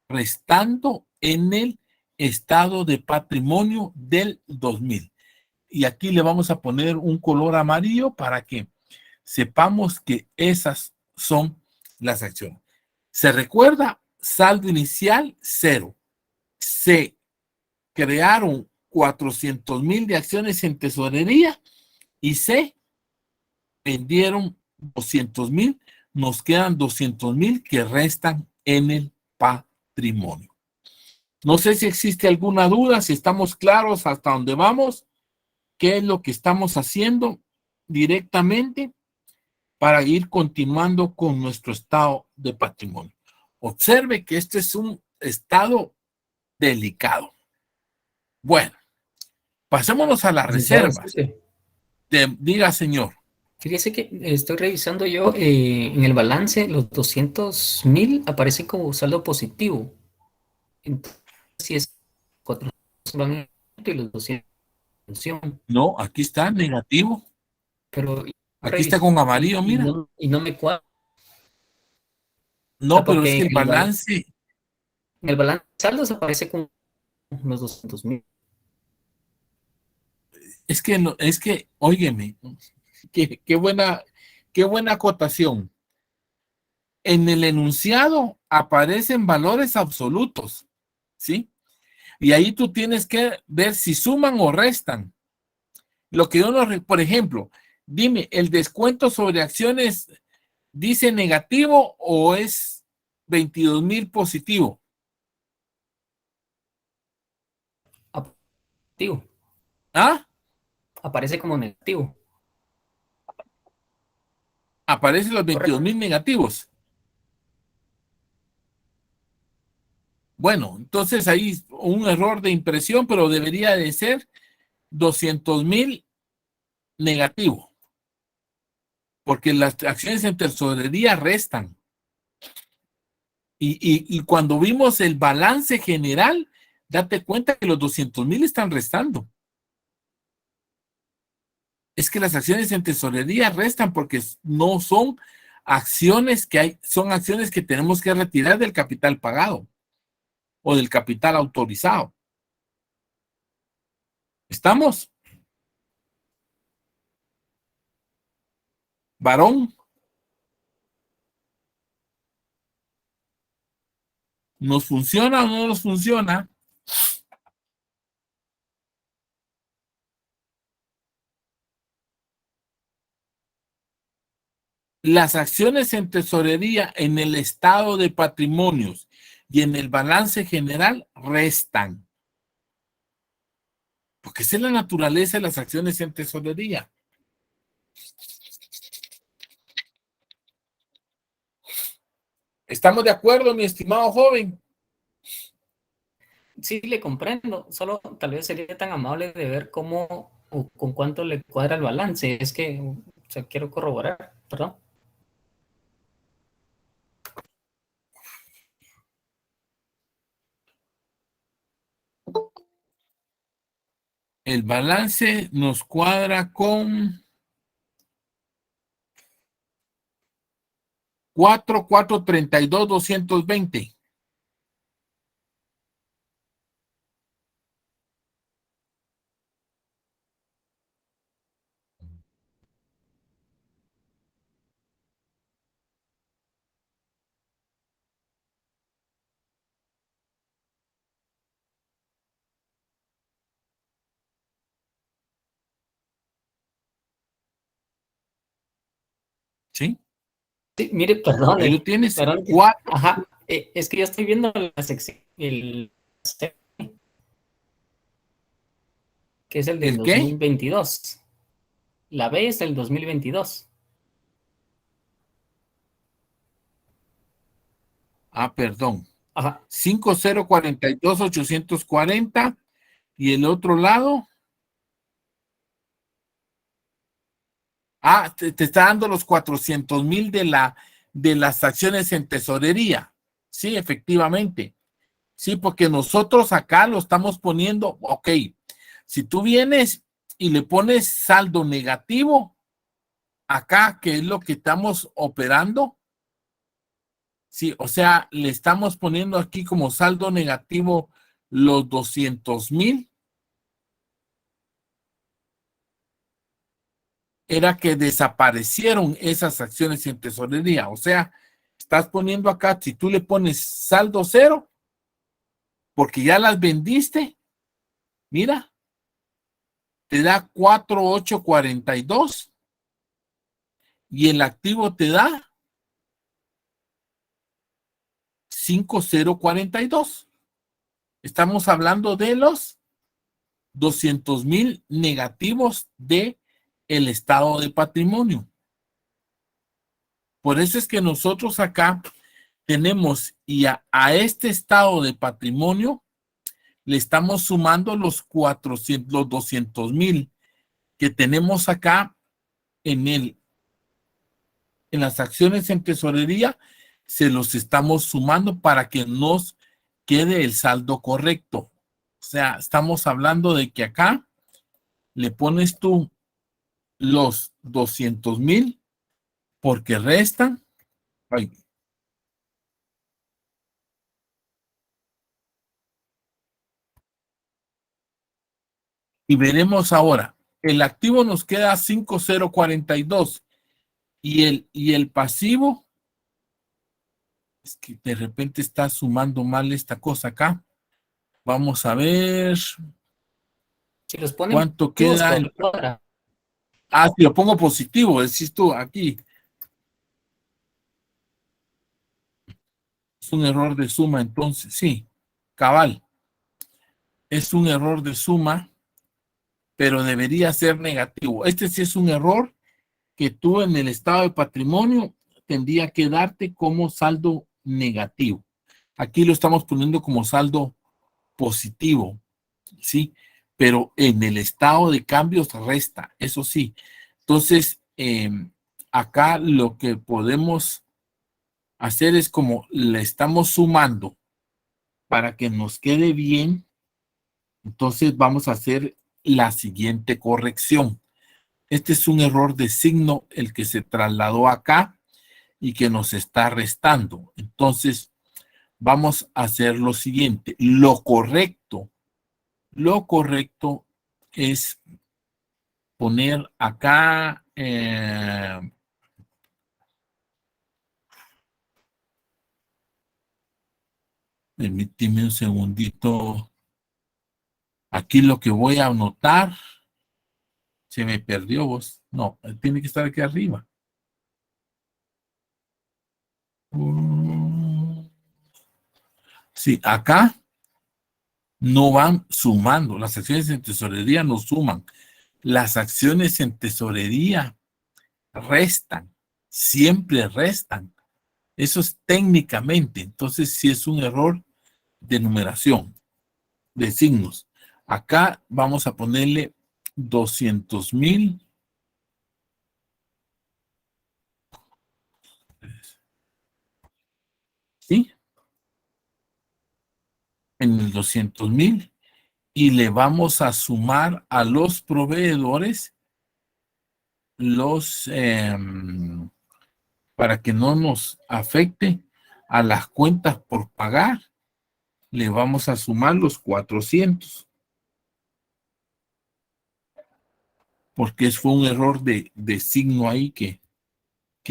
restando en el estado de patrimonio del 2000. Y aquí le vamos a poner un color amarillo para que sepamos que esas son las acciones. Se recuerda, saldo inicial, 0. Se crearon 400,000 de acciones en tesorería y se vendieron 200,000. Nos quedan 200,000 que restan en el patrimonio. No sé si existe alguna duda, si estamos claros hasta dónde vamos, qué es lo que estamos haciendo directamente para ir continuando con nuestro estado de patrimonio. Observe que este es un estado delicado. Bueno, pasémonos a las Licenciado, reservas. disculpe. Diga, señor. Fíjese que estoy revisando yo en el balance, los 200,000 aparecen como saldo positivo. Entonces, si es 400 van y los 200 función, No, aquí está negativo. pero Aquí está con amarillo, mira. y no me cuadra No, pero es porque que el balance, en el balance de saldos aparece con unos 200,000. es que, óyeme, qué buena acotación. En el enunciado aparecen valores absolutos, ¿sí? Y ahí tú tienes que ver si suman o restan. Lo que uno, por ejemplo, dime, ¿el descuento sobre acciones dice negativo o es 22,000 positivo? Negativo, ¿Ah? aparece como negativo, Aparecen los correcto. 22,000 negativos. Bueno, entonces ahí un error de impresión, pero debería de ser 200,000 negativo, porque las acciones en tesorería restan. Y cuando vimos el balance general, date cuenta que los 200,000 están restando. Es que las acciones en tesorería restan porque no son acciones que hay, son acciones que tenemos que retirar del capital pagado o del capital autorizado. ¿Estamos? ¿Varón? ¿Nos funciona o no nos funciona? las acciones en tesorería en el estado de patrimonios y en el balance general restan. Porque esa es la naturaleza de las acciones en tesorería. ¿Estamos de acuerdo, mi estimado joven? Sí, le comprendo. Solo tal vez sería tan amable de ver cómo o con cuánto le cuadra el balance. Es que, o sea, quiero corroborar, perdón. El balance nos cuadra con 4,432,220. ¿Sí? Sí, mire, Ahí lo perdone, tienes. perdón. Cuatro. Ajá, es que yo estoy viendo la sección, que es el del ¿El qué? 2022. La B es el 2022. Ah, perdón. Ajá, 5,042,840. Y el otro lado. Ah, te está dando los 400,000 de las acciones en tesorería. Sí, efectivamente. Sí, porque nosotros acá lo estamos poniendo, ok, si tú vienes y le pones saldo negativo, acá, que es lo que estamos operando, sí, o sea, le estamos poniendo aquí como saldo negativo los 200,000, era que desaparecieron esas acciones en tesorería, o sea, estás poniendo acá, si tú le pones saldo cero, porque ya las vendiste, mira, te da 4,842 y el activo te da 5,042. Estamos hablando de los 200,000 negativos de el estado de patrimonio. Por eso es que nosotros acá tenemos y a este estado de patrimonio le estamos sumando los 200,000 que tenemos acá en en las acciones en tesorería, se los estamos sumando para que nos quede el saldo correcto. O sea, estamos hablando de que acá le pones tú los 200,000 porque restan. Ay, y veremos ahora, el activo nos queda 5,042 y el pasivo, es que de repente está sumando mal esta cosa acá. Vamos a ver si los ponen cuánto positivos, queda. cuadra. Ah, si lo pongo positivo, decís tú aquí. Es un error de suma, entonces, sí, cabal. Es un error de suma, pero debería ser negativo. Este sí es un error que tú en el estado de patrimonio tendría que darte como saldo negativo. Aquí lo estamos poniendo como saldo positivo, ¿sí? Pero en el estado de cambios resta, eso sí. Entonces, acá lo que podemos hacer es como le estamos sumando para que nos quede bien, entonces vamos a hacer la siguiente corrección. Este es un error de signo el que se trasladó acá y que nos está restando. Entonces, vamos a hacer lo siguiente. Lo correcto es poner acá, permíteme un segundito. Aquí lo que voy a anotar, se me perdió vos. No, tiene que estar aquí arriba. Sí, acá no van sumando. Las acciones en tesorería no suman. Las acciones en tesorería restan. Siempre restan. Eso es técnicamente. Entonces, sí es un error de numeración, de signos. Acá vamos a ponerle 200,000. ¿Sí? En el 200,000. Y le vamos a sumar a los proveedores para que no nos afecte a las cuentas por pagar, le vamos a sumar los 400, porque fue un error de signo ahí que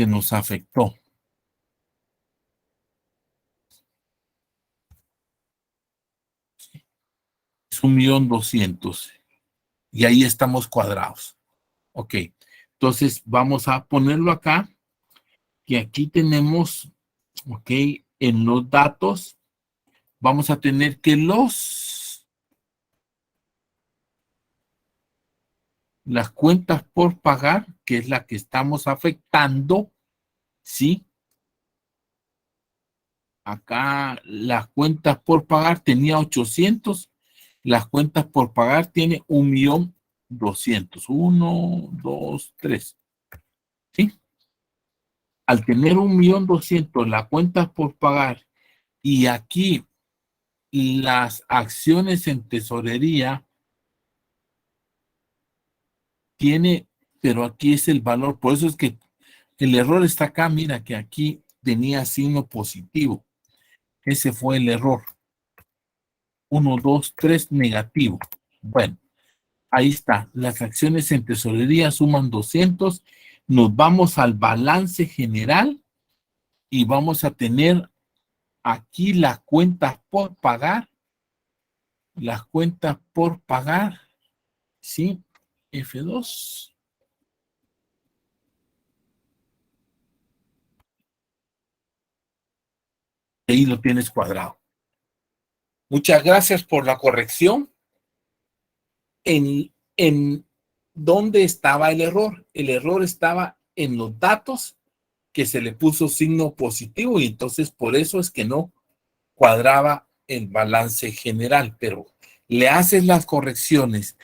nos afectó. Es 1,200,000 y ahí estamos cuadrados. Ok, entonces vamos a ponerlo acá, y aquí tenemos, ok, en los datos vamos a tener que las cuentas por pagar, que es la que estamos afectando, ¿sí? Acá las cuentas por pagar tenía 800, las cuentas por pagar tiene 1,200,000. 1, 2, 3. ¿Sí? Al tener 1,200,000 las cuentas por pagar y aquí las acciones en tesorería tiene, pero aquí es el valor, por eso es que el error está acá, mira que aquí tenía signo positivo. Ese fue el error. 1, 2, 3 negativo. Bueno, ahí está. Las acciones en tesorería suman 200. Nos vamos al balance general y vamos a tener aquí las cuentas por pagar. Las cuentas por pagar. ¿Sí? F2. Ahí lo tienes cuadrado. Muchas gracias por la corrección. En dónde estaba el error. El error estaba en los datos que se le puso signo positivo y entonces por eso es que no cuadraba el balance general, pero le haces las correcciones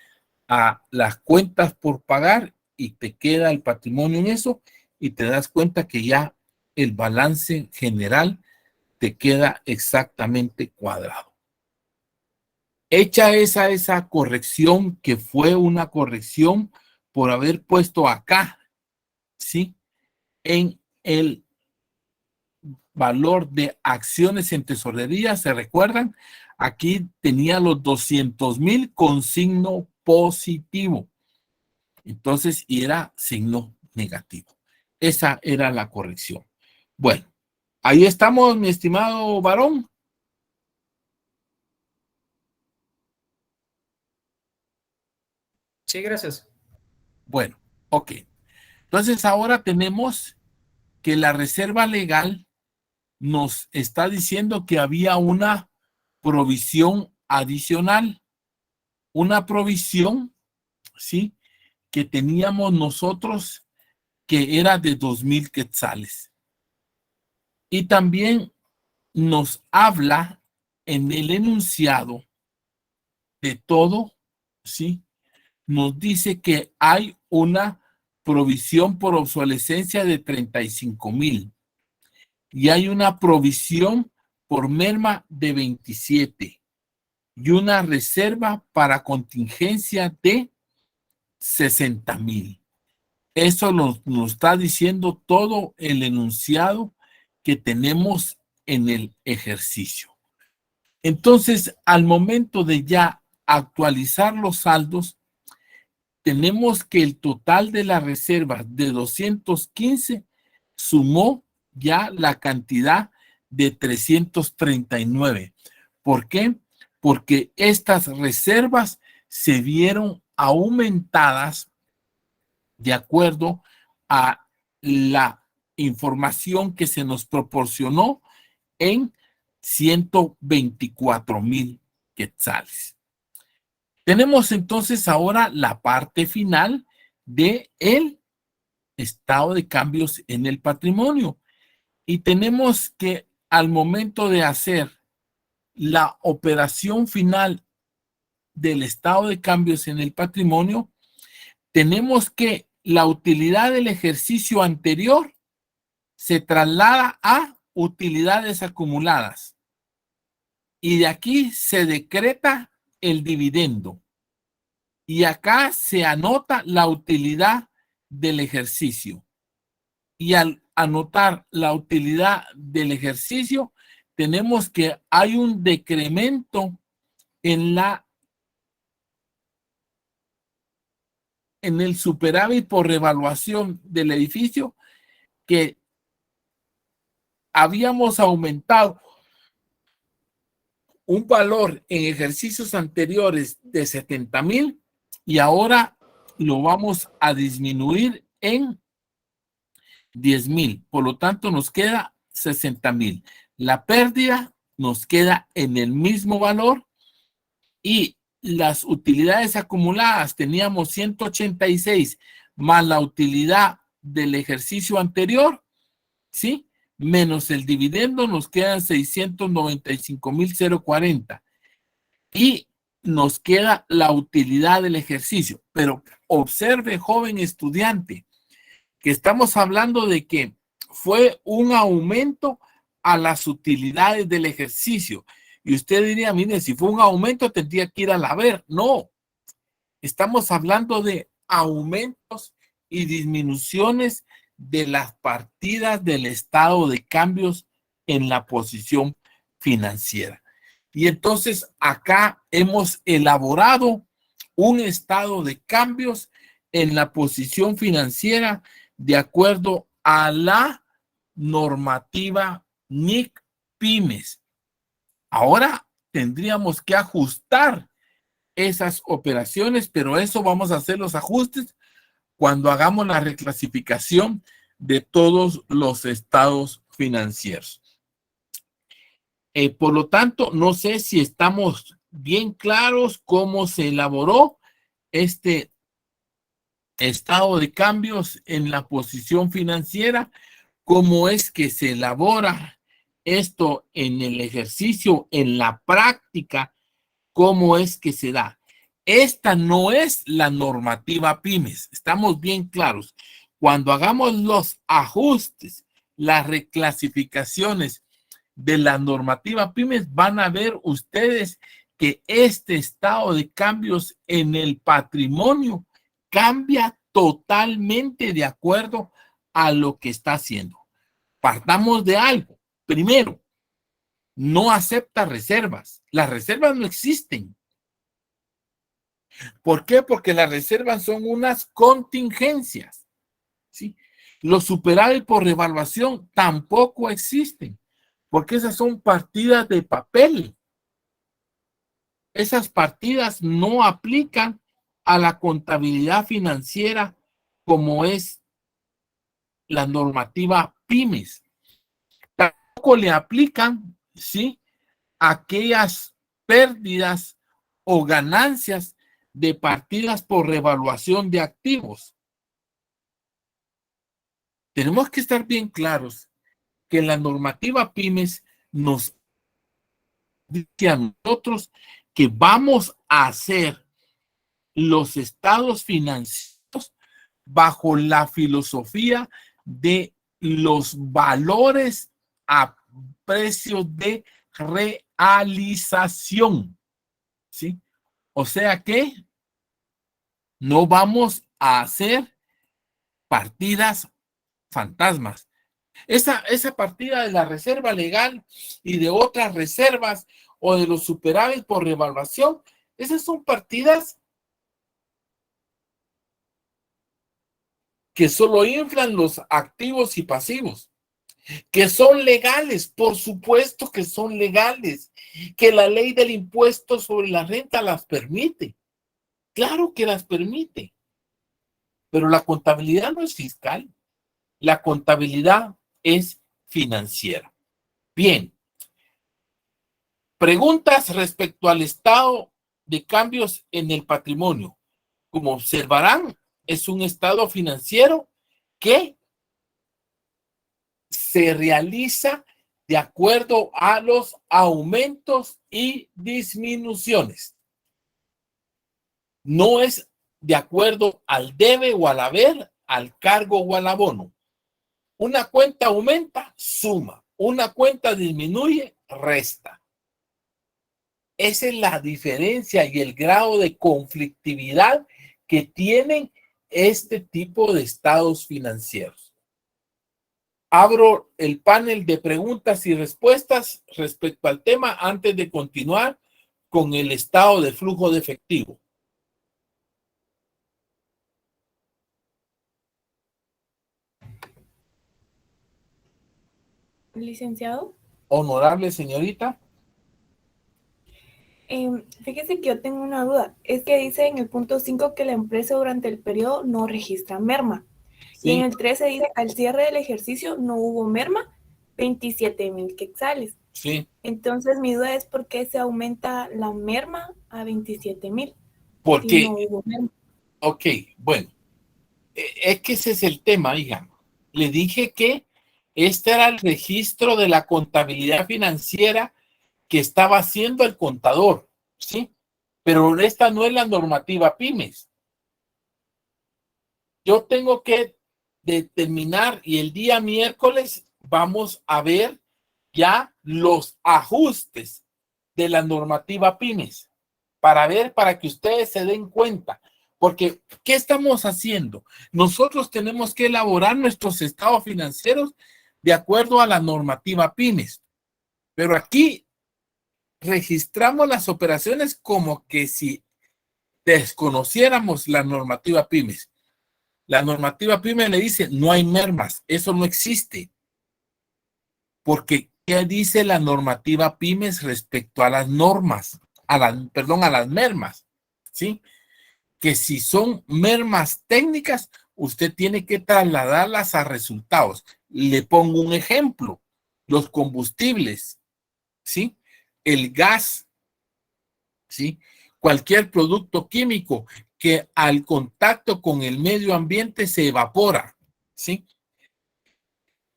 a las cuentas por pagar y te queda el patrimonio en eso y te das cuenta que ya el balance general te queda exactamente cuadrado. Hecha esa corrección, que fue una corrección por haber puesto acá, ¿sí? En el valor de acciones en tesorería, ¿se recuerdan? Aquí tenía los 200,000 con signo positivo. Entonces, y era signo negativo. Esa era la corrección. Bueno, ahí estamos, mi estimado varón. Sí, gracias. Bueno, ok. Entonces, ahora tenemos que la reserva legal nos está diciendo que había una provisión adicional, una provisión, ¿sí? Que teníamos nosotros, que era de 2,000 quetzales. Y también nos habla en el enunciado de todo, ¿sí? Nos dice que hay una provisión por obsolescencia de 35,000 y hay una provisión por merma de 27 y una reserva para contingencia de 60,000. Eso nos está diciendo todo el enunciado que tenemos en el ejercicio. Entonces, al momento de ya actualizar los saldos, tenemos que el total de la reserva de 215 sumó ya la cantidad de 339. ¿Por qué? Porque estas reservas se vieron aumentadas de acuerdo a la información que se nos proporcionó en 124,000 quetzales. Tenemos entonces ahora la parte final de el estado de cambios en el patrimonio. Y tenemos que al momento de hacer la operación final del estado de cambios en el patrimonio, tenemos que la utilidad del ejercicio anterior se traslada a utilidades acumuladas. Y de aquí se decreta el dividendo. Y acá se anota la utilidad del ejercicio. Y al anotar la utilidad del ejercicio, tenemos que hay un decremento en el superávit por revaluación del edificio, que habíamos aumentado un valor en ejercicios anteriores de 70,000 y ahora lo vamos a disminuir en 10,000. Por lo tanto, nos queda 60,000. La pérdida nos queda en el mismo valor y las utilidades acumuladas teníamos 186 más la utilidad del ejercicio anterior, ¿sí? Menos el dividendo, nos quedan 695,040 y nos queda la utilidad del ejercicio. Pero observe, joven estudiante, que estamos hablando de que fue un aumento a las utilidades del ejercicio. Y usted diría, mire, si fue un aumento tendría que ir a la ver. No, estamos hablando de aumentos y disminuciones de las partidas del estado de cambios en la posición financiera. Y entonces acá hemos elaborado un estado de cambios en la posición financiera de acuerdo a la normativa NIC Pymes. Ahora tendríamos que ajustar esas operaciones, pero eso vamos a hacer los ajustes cuando hagamos la reclasificación de todos los estados financieros. Por lo tanto, no sé si estamos bien claros cómo se elaboró este estado de cambios en la posición financiera, cómo es que se elabora esto en el ejercicio, en la práctica, cómo es que se da. Esta no es la normativa Pymes, estamos bien claros. Cuando hagamos los ajustes, las reclasificaciones de la normativa Pymes, van a ver ustedes que este estado de cambios en el patrimonio cambia totalmente de acuerdo a lo que está haciendo. Partamos de algo. Primero, no acepta reservas. Las reservas no existen. ¿Por qué? Porque las reservas son unas contingencias, ¿sí? Los superávit por revaluación tampoco existen, porque esas son partidas de papel. Esas partidas no aplican a la contabilidad financiera como es la normativa Pymes. Tampoco le aplican, ¿sí?, aquellas pérdidas o ganancias de partidas por revaluación de activos. Tenemos que estar bien claros que la normativa Pymes nos dice a nosotros que vamos a hacer los estados financieros bajo la filosofía de los valores a precio de realización, ¿sí? O sea que no vamos a hacer partidas fantasmas. Esa partida de la reserva legal y de otras reservas o de los superávit por revaluación, esas son partidas que solo inflan los activos y pasivos, que son legales, por supuesto que son legales, que la ley del impuesto sobre la renta las permite. Claro que las permite, pero la contabilidad no es fiscal. La contabilidad es financiera. Bien. Preguntas respecto al estado de cambios en el patrimonio. Como observarán, es un estado financiero que se realiza de acuerdo a los aumentos y disminuciones. No es de acuerdo al debe o al haber, al cargo o al abono. Una cuenta aumenta, suma. Una cuenta disminuye, resta. Esa es la diferencia y el grado de conflictividad que tienen este tipo de estados financieros. Abro el panel de preguntas y respuestas respecto al tema antes de continuar con el estado de flujo de efectivo. Licenciado, Honorable señorita. fíjese que yo tengo una duda. Es que dice en el punto 5 que la empresa durante el periodo no registra merma. Y en Sí, el 13 dice, al cierre del ejercicio no hubo merma, 27,000 quetzales. sí, Entonces mi duda es por qué se aumenta la merma a 27,000 si no porque, hubo merma. ok, bueno, es que ese es el tema, hija. Le dije que este era el registro de la contabilidad financiera que estaba haciendo el contador, ¿sí? Pero esta no es la normativa pymes. Yo tengo que determinar y el día miércoles vamos a ver ya los ajustes de la normativa pymes para que ustedes se den cuenta. Porque, ¿qué estamos haciendo? Nosotros tenemos que elaborar nuestros estados financieros de acuerdo a la normativa pymes. Pero aquí registramos las operaciones como que si desconociéramos la normativa pymes. La normativa pymes le dice, no hay mermas, eso no existe. Porque, ¿qué dice la normativa pymes respecto a las normas? A las mermas, ¿sí? Que si son mermas técnicas, usted tiene que trasladarlas a resultados. Le pongo un ejemplo, los combustibles, ¿sí? El gas, ¿sí? Cualquier producto químico que al contacto con el medio ambiente se evapora, ¿sí?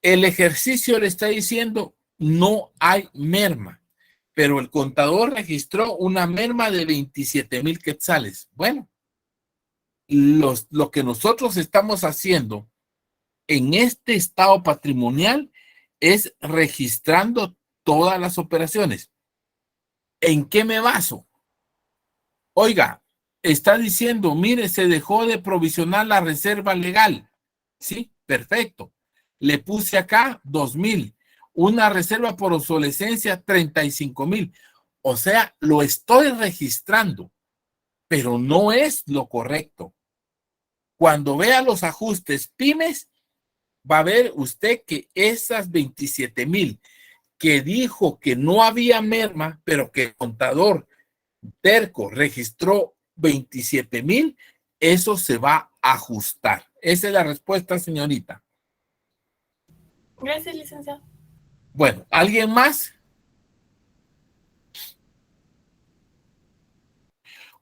El ejercicio le está diciendo no hay merma, pero el contador registró una merma de 27,000 quetzales. Bueno, lo que nosotros estamos haciendo en este estado patrimonial es registrando todas las operaciones. ¿En qué me baso? Oiga, está diciendo, mire, se dejó de provisionar la reserva legal. Sí, perfecto. Le puse acá 2,000. Una reserva por obsolescencia 35,000. O sea, lo estoy registrando, pero no es lo correcto. Cuando vea los ajustes pymes, va a ver usted que esas 27,000 que dijo que no había merma, pero que el contador terco registró 27,000, eso se va a ajustar. Esa es la respuesta, señorita. Gracias, licenciado. Bueno, ¿alguien más?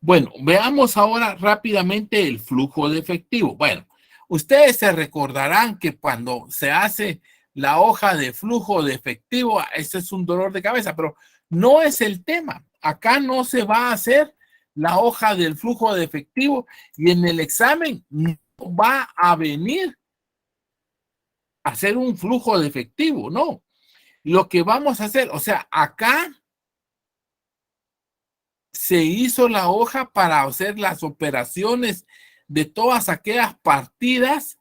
Bueno, veamos ahora rápidamente el flujo de efectivo. Bueno, ustedes se recordarán que cuando se hace la hoja de flujo de efectivo, ese es un dolor de cabeza, pero no es el tema. Acá no se va a hacer la hoja del flujo de efectivo y en el examen no va a venir a hacer un flujo de efectivo, no. Lo que vamos a hacer, o sea, acá se hizo la hoja para hacer las operaciones de todas aquellas partidas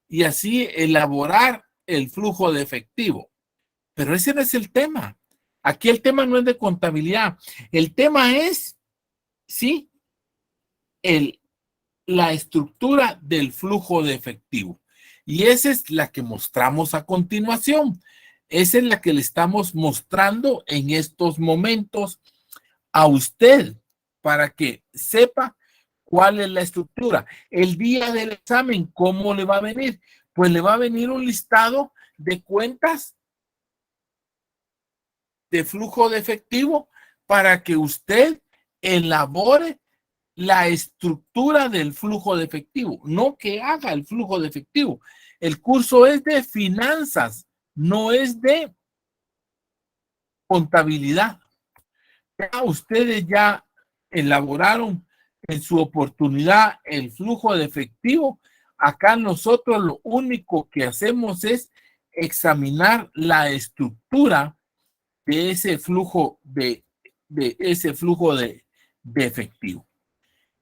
y así elaborar el flujo de efectivo. Pero ese no es el tema. Aquí el tema no es de contabilidad. El tema es, sí, la estructura del flujo de efectivo. Y esa es la que mostramos a continuación. Esa es la que le estamos mostrando en estos momentos a usted para que sepa cuál es la estructura. El día del examen, ¿cómo le va a venir? pues le va a venir un listado de cuentas de flujo de efectivo para que usted elabore la estructura del flujo de efectivo, no que haga el flujo de efectivo. El curso es de finanzas, no es de contabilidad. Ya ustedes ya elaboraron en su oportunidad el flujo de efectivo. Acá nosotros lo único que hacemos es examinar la estructura de ese flujo de efectivo.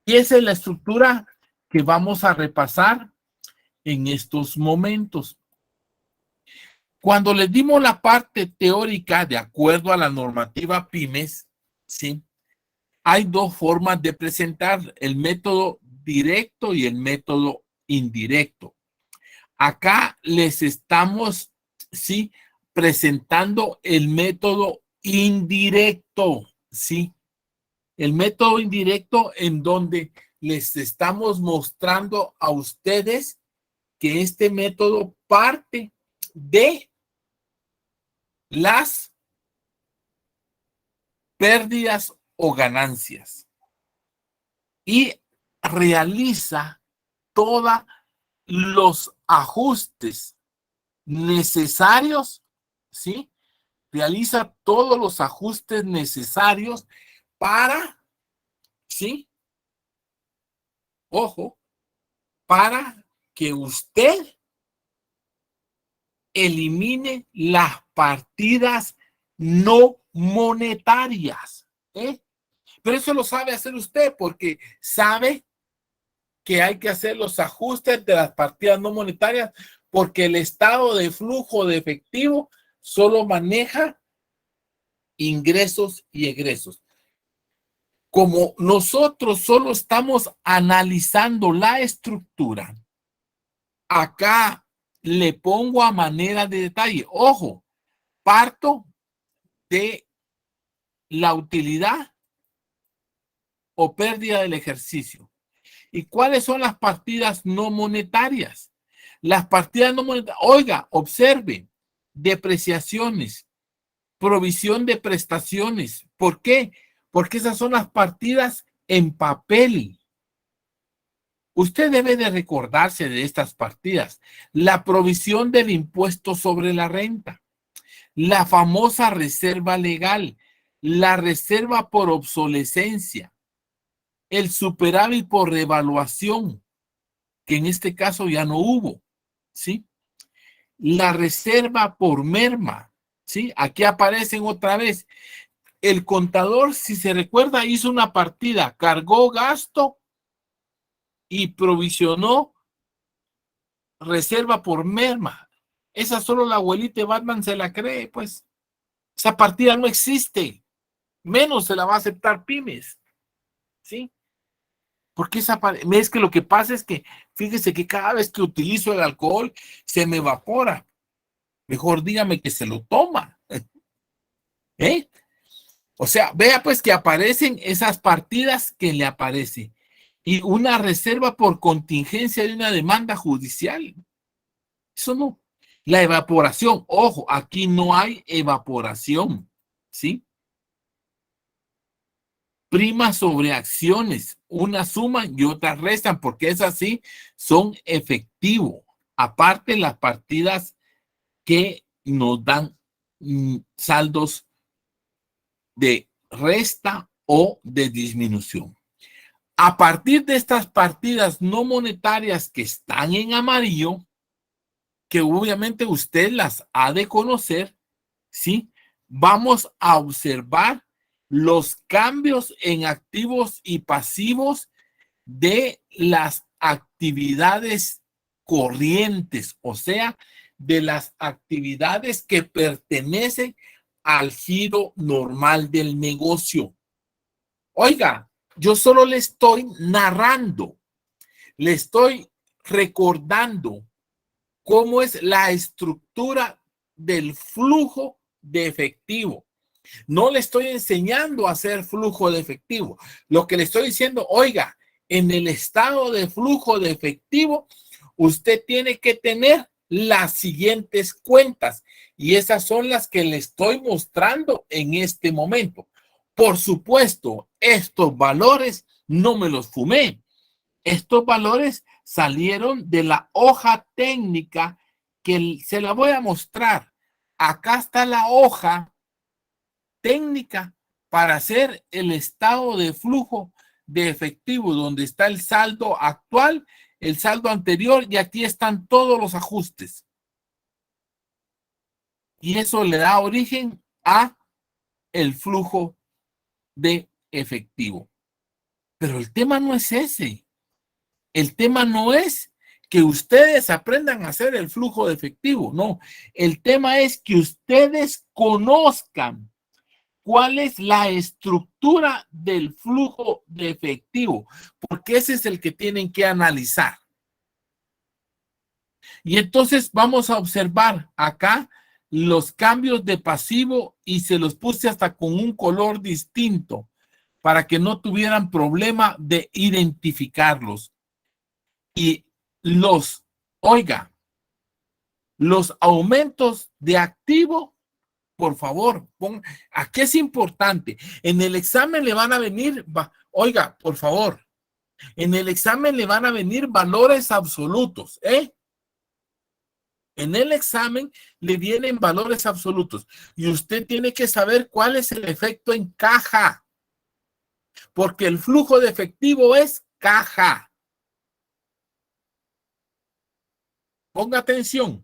Y esa es la estructura que vamos a repasar en estos momentos. Cuando les dimos la parte teórica de acuerdo a la normativa PYMES, ¿sí? Hay dos formas de presentar, el método directo y el método indirecto. Acá les estamos, ¿sí?, presentando el método indirecto, ¿sí? El método indirecto en donde les estamos mostrando a ustedes que este método parte de las pérdidas o ganancias y realiza todos los ajustes necesarios, ¿sí? Realiza todos los ajustes necesarios para, ¿sí? Ojo, para que usted elimine las partidas no monetarias, ¿eh? Pero eso lo sabe hacer usted porque sabe que hay que hacer los ajustes de las partidas no monetarias porque el estado de flujo de efectivo solo maneja ingresos y egresos. Como nosotros solo estamos analizando la estructura, acá le pongo a manera de detalle. Ojo, parto de la utilidad o pérdida del ejercicio. ¿Y cuáles son las partidas no monetarias? Las partidas no monetarias, oiga, observe, depreciaciones, provisión de prestaciones. ¿Por qué? Porque esas son las partidas en papel. Usted debe de recordarse de estas partidas. La provisión del impuesto sobre la renta, la famosa reserva legal, la reserva por obsolescencia, el superávit por revaluación, que en este caso ya no hubo, ¿sí? La reserva por merma, ¿sí? Aquí aparecen otra vez. El contador, si se recuerda, hizo una partida, cargó gasto y provisionó reserva por merma. Esa solo la abuelita de Batman se la cree, pues. Esa partida no existe. Menos se la va a aceptar PYMES, ¿sí? Porque es que lo que pasa es que, fíjese que cada vez que utilizo el alcohol, se me evapora. Mejor dígame que se lo toma. ¿Eh? O sea, vea pues que aparecen esas partidas que le aparece. Y una reserva por contingencia de una demanda judicial. Eso no. La evaporación, ojo, aquí no hay evaporación, ¿sí? Prima sobre acciones, una suman y otras restan, porque esas sí son efectivo. Aparte las partidas que nos dan saldos de resta o de disminución. A partir de estas partidas no monetarias que están en amarillo, que obviamente usted las ha de conocer, ¿sí? Vamos a observar los cambios en activos y pasivos de las actividades corrientes, o sea, de las actividades que pertenecen al giro normal del negocio. Oiga, yo solo le estoy narrando, le estoy recordando cómo es la estructura del flujo de efectivo. No le estoy enseñando a hacer flujo de efectivo. Lo que le estoy diciendo, oiga, en el estado de flujo de efectivo, usted tiene que tener las siguientes cuentas. Y esas son las que le estoy mostrando en este momento. Por supuesto, estos valores no me los fumé. Estos valores salieron de la hoja técnica que se la voy a mostrar. Acá está la hoja técnica para hacer el estado de flujo de efectivo, donde está el saldo actual, el saldo anterior, y aquí están todos los ajustes. Y eso le da origen a el flujo de efectivo. Pero el tema no es ese. El tema no es que ustedes aprendan a hacer el flujo de efectivo, no. El tema es que ustedes conozcan cuál es la estructura del flujo de efectivo, porque ese es el que tienen que analizar. Y entonces vamos a observar acá los cambios de pasivo y se los puse hasta con un color distinto para que no tuvieran problema de identificarlos. Y los aumentos de activo, por favor, aquí es importante. En el examen le van a venir, por favor, en el examen le van a venir valores absolutos, ¿eh? En el examen le vienen valores absolutos y usted tiene que saber cuál es el efecto en caja, porque el flujo de efectivo es caja. Ponga atención,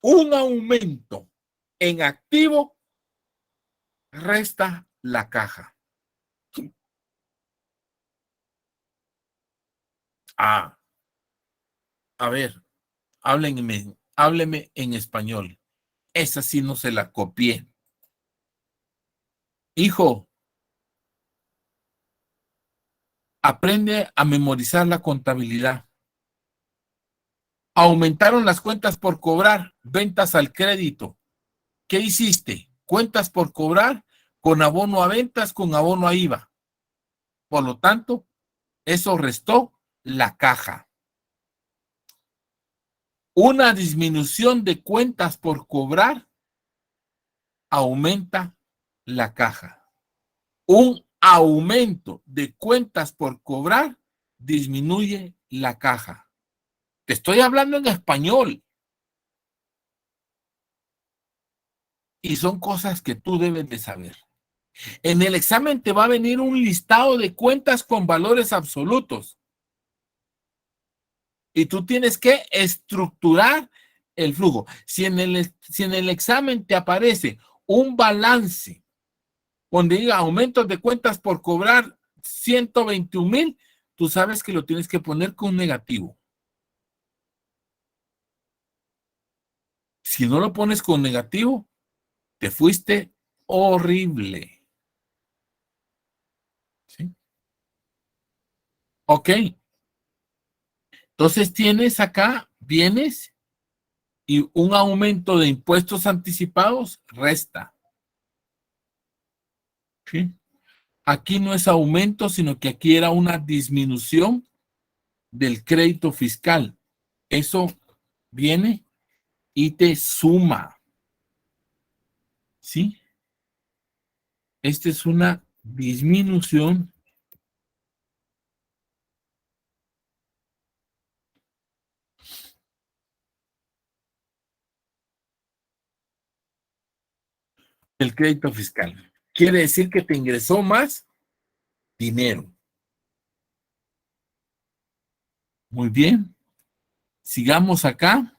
un aumento en activo resta la caja. A ver, hábleme en español. Esa sí no se la copié. Hijo, aprende a memorizar la contabilidad. Aumentaron las cuentas por cobrar, ventas al crédito. ¿Qué hiciste? Cuentas por cobrar con abono a ventas, con abono a IVA. Por lo tanto, eso restó la caja. Una disminución de cuentas por cobrar aumenta la caja. Un aumento de cuentas por cobrar disminuye la caja. Te estoy hablando en español. Y son cosas que tú debes de saber. En el examen te va a venir un listado de cuentas con valores absolutos. Y tú tienes que estructurar el flujo. Si en el examen te aparece un balance donde diga aumentos de cuentas por cobrar 121,000, tú sabes que lo tienes que poner con negativo. Si no lo pones con negativo, te fuiste horrible. ¿Sí? Ok. Entonces tienes acá bienes y un aumento de impuestos anticipados resta. ¿Sí? Aquí no es aumento, sino que aquí era una disminución del crédito fiscal. Eso viene y te suma. ¿Sí? Esta es una disminución del crédito fiscal. Quiere decir que te ingresó más dinero. Muy bien. Sigamos acá.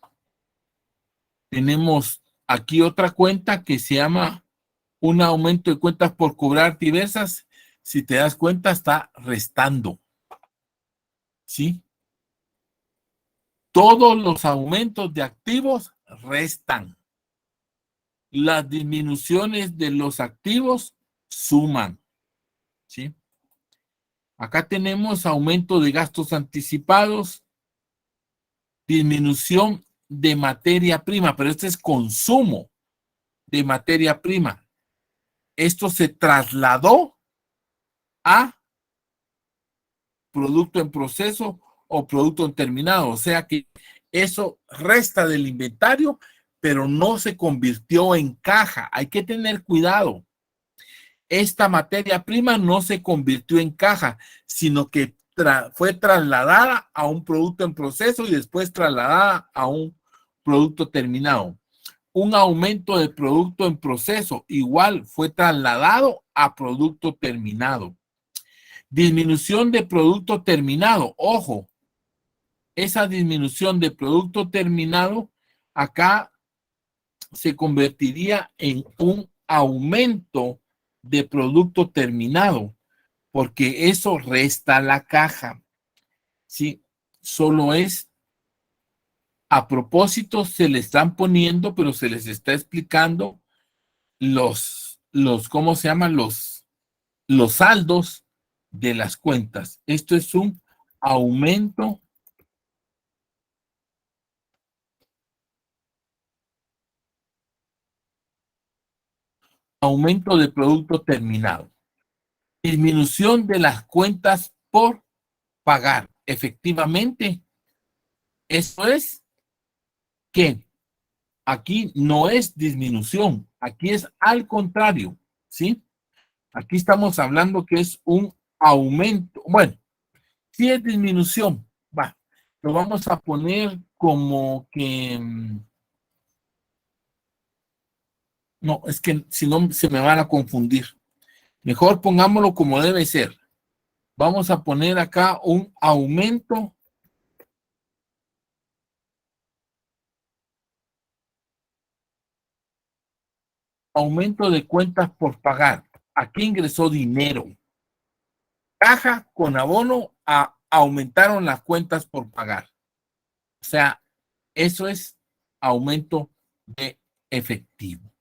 Tenemos aquí otra cuenta que se llama un aumento de cuentas por cobrar diversas. Si te das cuenta, está restando. ¿Sí? Todos los aumentos de activos restan. Las disminuciones de los activos suman. ¿Sí? Acá tenemos aumento de gastos anticipados, disminución de materia prima, pero este es consumo de materia prima. Esto se trasladó a producto en proceso o producto en terminado, o sea que eso resta del inventario, pero no se convirtió en caja. Hay que tener cuidado. Esta materia prima no se convirtió en caja, sino que fue trasladada a un producto en proceso y después trasladada a un producto terminado. Un aumento de producto en proceso igual fue trasladado a producto terminado. Disminución de producto terminado. Ojo, esa disminución de producto terminado acá se convertiría en un aumento de producto terminado, porque eso resta la caja. Sí, solo es a propósito, se le están poniendo, pero se les está explicando ¿cómo se llaman? Los saldos de las cuentas. Esto es un aumento de producto terminado. Disminución de las cuentas por pagar. Efectivamente, eso es que aquí no es disminución, aquí es al contrario, ¿sí? Aquí estamos hablando que es un aumento. Bueno, si es disminución, va, lo vamos a poner como que, no, es que si no se me van a confundir. Mejor pongámoslo como debe ser. Vamos a poner acá un aumento de cuentas por pagar. Aquí ingresó dinero. Caja con abono aumentaron las cuentas por pagar. O sea, eso es aumento de efectivo.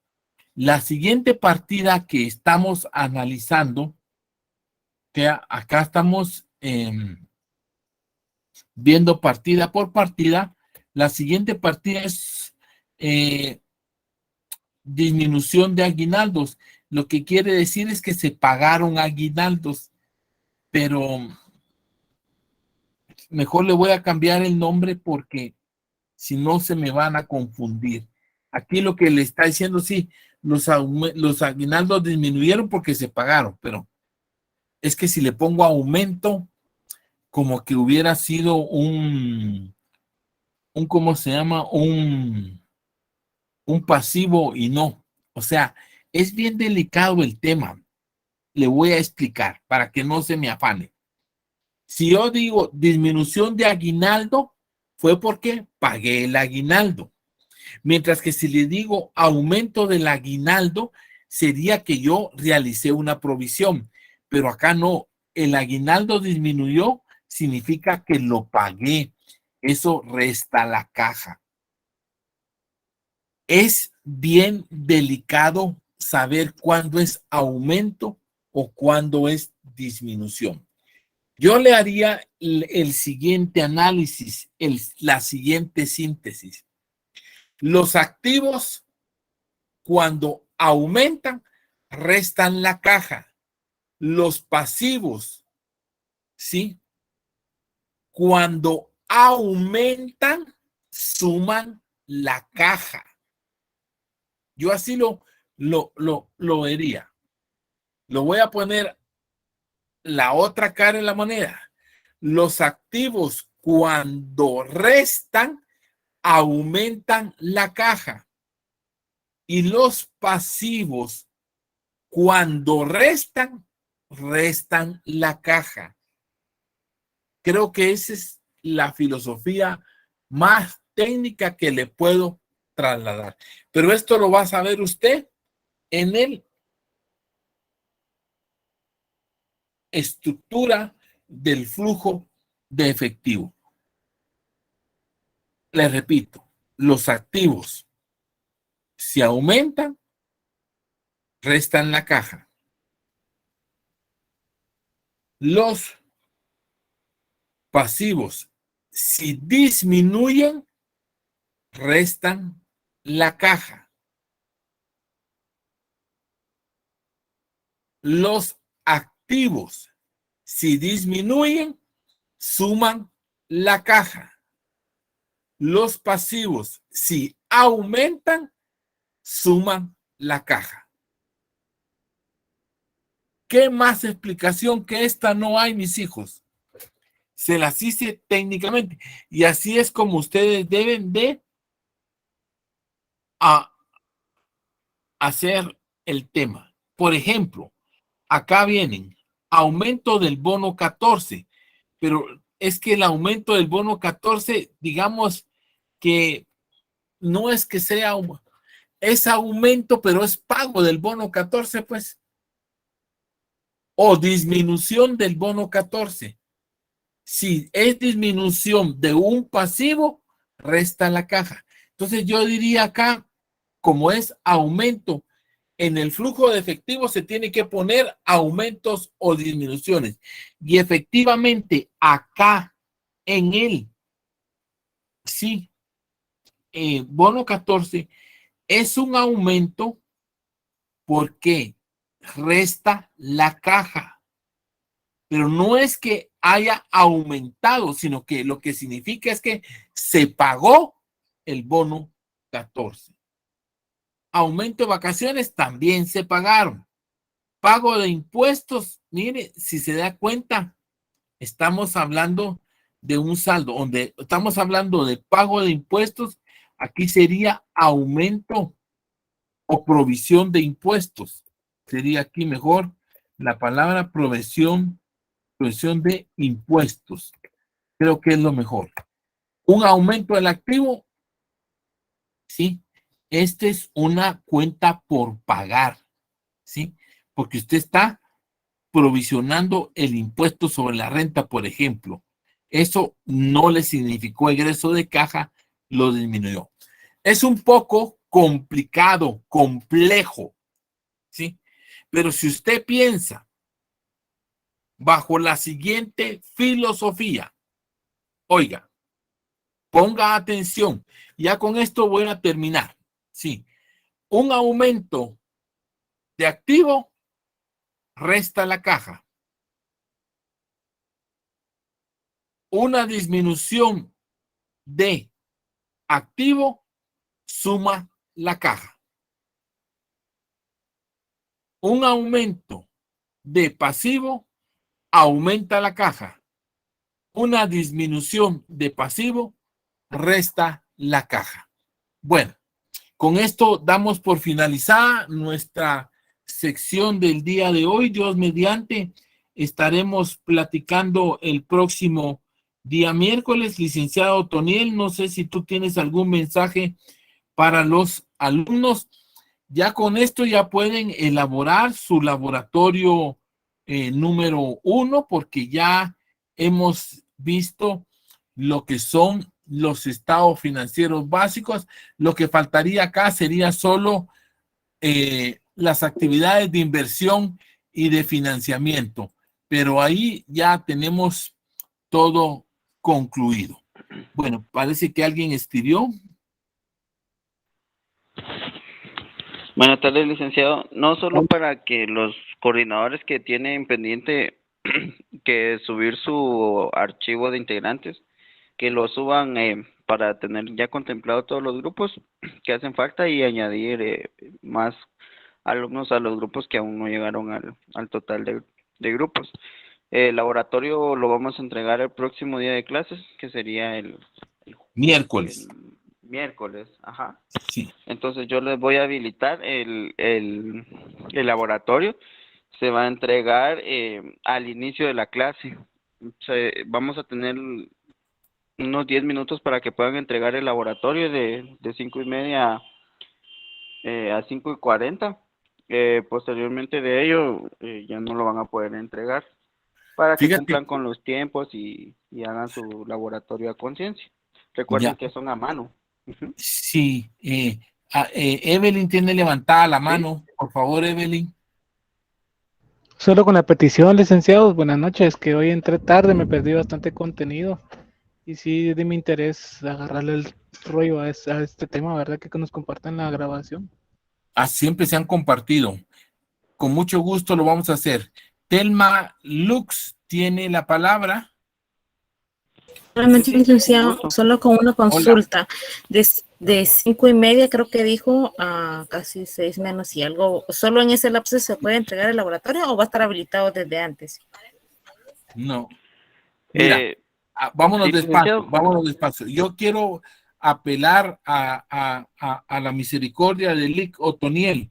La siguiente partida que estamos analizando, que acá estamos viendo partida por partida, la siguiente partida es disminución de aguinaldos. Lo que quiere decir es que se pagaron aguinaldos, pero mejor le voy a cambiar el nombre porque si no se me van a confundir. Aquí lo que le está diciendo, sí, los aguinaldos disminuyeron porque se pagaron, pero es que si le pongo aumento, como que hubiera sido ¿cómo se llama? Un pasivo y no. O sea, es bien delicado el tema. Le voy a explicar para que no se me afane. Si yo digo disminución de aguinaldo, fue porque pagué el aguinaldo. Mientras que si le digo aumento del aguinaldo, sería que yo realicé una provisión. Pero acá no, el aguinaldo disminuyó, significa que lo pagué. Eso resta la caja. Es bien delicado saber cuándo es aumento o cuándo es disminución. Yo le haría el siguiente análisis, la siguiente síntesis. Los activos, cuando aumentan, restan la caja. Los pasivos, ¿sí? Cuando aumentan, suman la caja. Yo así lo vería. Lo voy a poner la otra cara en la moneda. Los activos, cuando restan, aumentan la caja. Y los pasivos, cuando restan la caja. Creo que esa es la filosofía más técnica que le puedo trasladar. Pero esto lo va a saber usted en el estructura del flujo de efectivo. Les repito, los activos, si aumentan, restan la caja. Los pasivos, si disminuyen, restan la caja. Los activos, si disminuyen, suman la caja. Los pasivos, si aumentan, suman la caja. ¿Qué más explicación que esta no hay, mis hijos? Se las hice técnicamente. Y así es como ustedes deben de hacer el tema. Por ejemplo, acá vienen aumento del bono 14, pero es que el aumento del bono 14, digamos que no es que sea, es aumento, pero es pago del bono 14, pues, o disminución del bono 14. Si es disminución de un pasivo, resta la caja. Entonces yo diría acá, como es aumento en el flujo de efectivo, se tiene que poner aumentos o disminuciones. Y efectivamente acá en el sí, bono 14 es un aumento porque resta la caja. Pero no es que haya aumentado, sino que lo que significa es que se pagó el bono 14. Aumento de vacaciones también se pagaron. Pago de impuestos, mire, si se da cuenta, estamos hablando de un saldo, donde estamos hablando de pago de impuestos, aquí sería aumento o provisión de impuestos. Sería aquí mejor la palabra provisión de impuestos. Creo que es lo mejor. Un aumento del activo, sí. Esta es una cuenta por pagar, sí, porque usted está provisionando el impuesto sobre la renta, por ejemplo. Eso no le significó egreso de caja, lo disminuyó. Es un poco complicado, complejo, sí, pero si usted piensa bajo la siguiente filosofía, oiga, ponga atención, ya con esto voy a terminar. Sí, un aumento de activo resta la caja. Una disminución de activo suma la caja. Un aumento de pasivo aumenta la caja. Una disminución de pasivo resta la caja. Bueno, con esto damos por finalizada nuestra sección del día de hoy. Dios mediante, estaremos platicando el próximo día miércoles. Licenciado Toniel, no sé si tú tienes algún mensaje para los alumnos. Ya con esto ya pueden elaborar su laboratorio número 1, porque ya hemos visto lo que son los estados financieros básicos. Lo que faltaría acá sería solo las actividades de inversión y de financiamiento, pero ahí ya tenemos todo concluido. Bueno, parece que alguien escribió. Buenas tardes, licenciado. No solo para que los coordinadores que tienen pendiente que subir su archivo de integrantes, que lo suban para tener ya contemplado todos los grupos que hacen falta y añadir más alumnos a los grupos que aún no llegaron al total de grupos. El laboratorio lo vamos a entregar el próximo día de clases, que sería el Miércoles. miércoles, ajá. Sí. Entonces yo les voy a habilitar el laboratorio. Se va a entregar al inicio de la clase. Vamos a tener unos 10 minutos para que puedan entregar el laboratorio de 5:30 a 5:40. Posteriormente de ello ya no lo van a poder entregar para que cumplan con los tiempos y hagan su laboratorio a conciencia. Recuerden que son a mano. Sí, Evelyn tiene levantada la mano. ¿Sí? Por favor, Evelyn. Solo con la petición, licenciados, buenas noches, que hoy entré tarde, me perdí bastante contenido y sí de mi interés agarrarle el rollo a este tema, ¿verdad? Que nos compartan la grabación. Siempre se han compartido. Con mucho gusto lo vamos a hacer. Telma Lux tiene la palabra. Solamente, Sí, licenciado, gusto. solo con una Hola. consulta. De 5:30, creo que dijo, a casi 6 menos y algo. ¿Solo en ese lapso se puede entregar el laboratorio o va a estar habilitado desde antes? No. Mira, Eh, vámonos sí, despacio, licenciado. vámonos despacio. Yo quiero apelar a la misericordia de Lic Otoniel.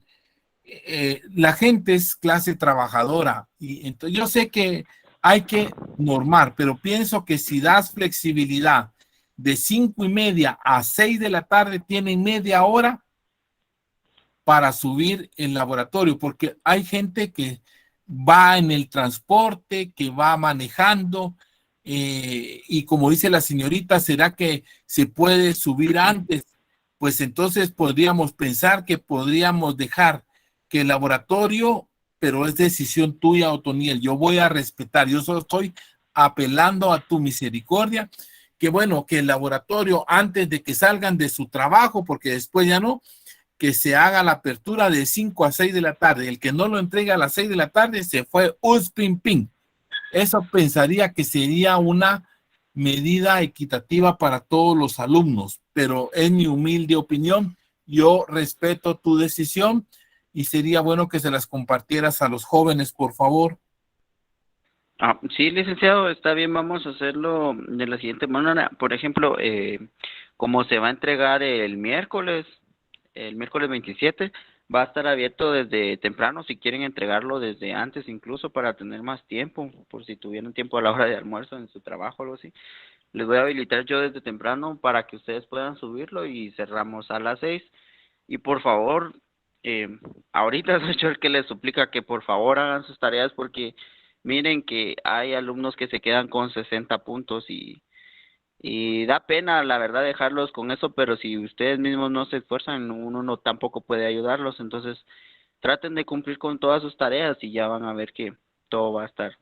La gente es clase trabajadora y entonces yo sé que hay que normar, pero pienso que si das flexibilidad de 5:30 a 6 de la tarde, tienen media hora para subir el laboratorio, porque hay gente que va en el transporte, que va manejando, y como dice la señorita, ¿será que se puede subir antes? Pues entonces podríamos pensar que podríamos dejar que el laboratorio, pero es decisión tuya, Otoniel, yo voy a respetar, yo solo estoy apelando a tu misericordia, que bueno, que el laboratorio antes de que salgan de su trabajo, porque después ya no, que se haga la apertura de 5 a 6 de la tarde. El que no lo entrega a las 6 de la tarde se fue ping. Eso pensaría que sería una medida equitativa para todos los alumnos, pero es mi humilde opinión. Yo respeto tu decisión y sería bueno que se las compartieras a los jóvenes, por favor. Sí, licenciado, está bien, vamos a hacerlo de la siguiente manera. Por ejemplo, como se va a entregar el miércoles 27, va a estar abierto desde temprano si quieren entregarlo desde antes incluso para tener más tiempo, por si tuvieran tiempo a la hora de almuerzo en su trabajo o algo así. Les voy a habilitar yo desde temprano para que ustedes puedan subirlo y cerramos a las 6. Y por favor, eh, ahorita soy yo el que les suplica que por favor hagan sus tareas porque miren que hay alumnos que se quedan con 60 puntos y da pena la verdad dejarlos con eso, pero si ustedes mismos no se esfuerzan, uno no tampoco puede ayudarlos, entonces traten de cumplir con todas sus tareas y ya van a ver que todo va a estar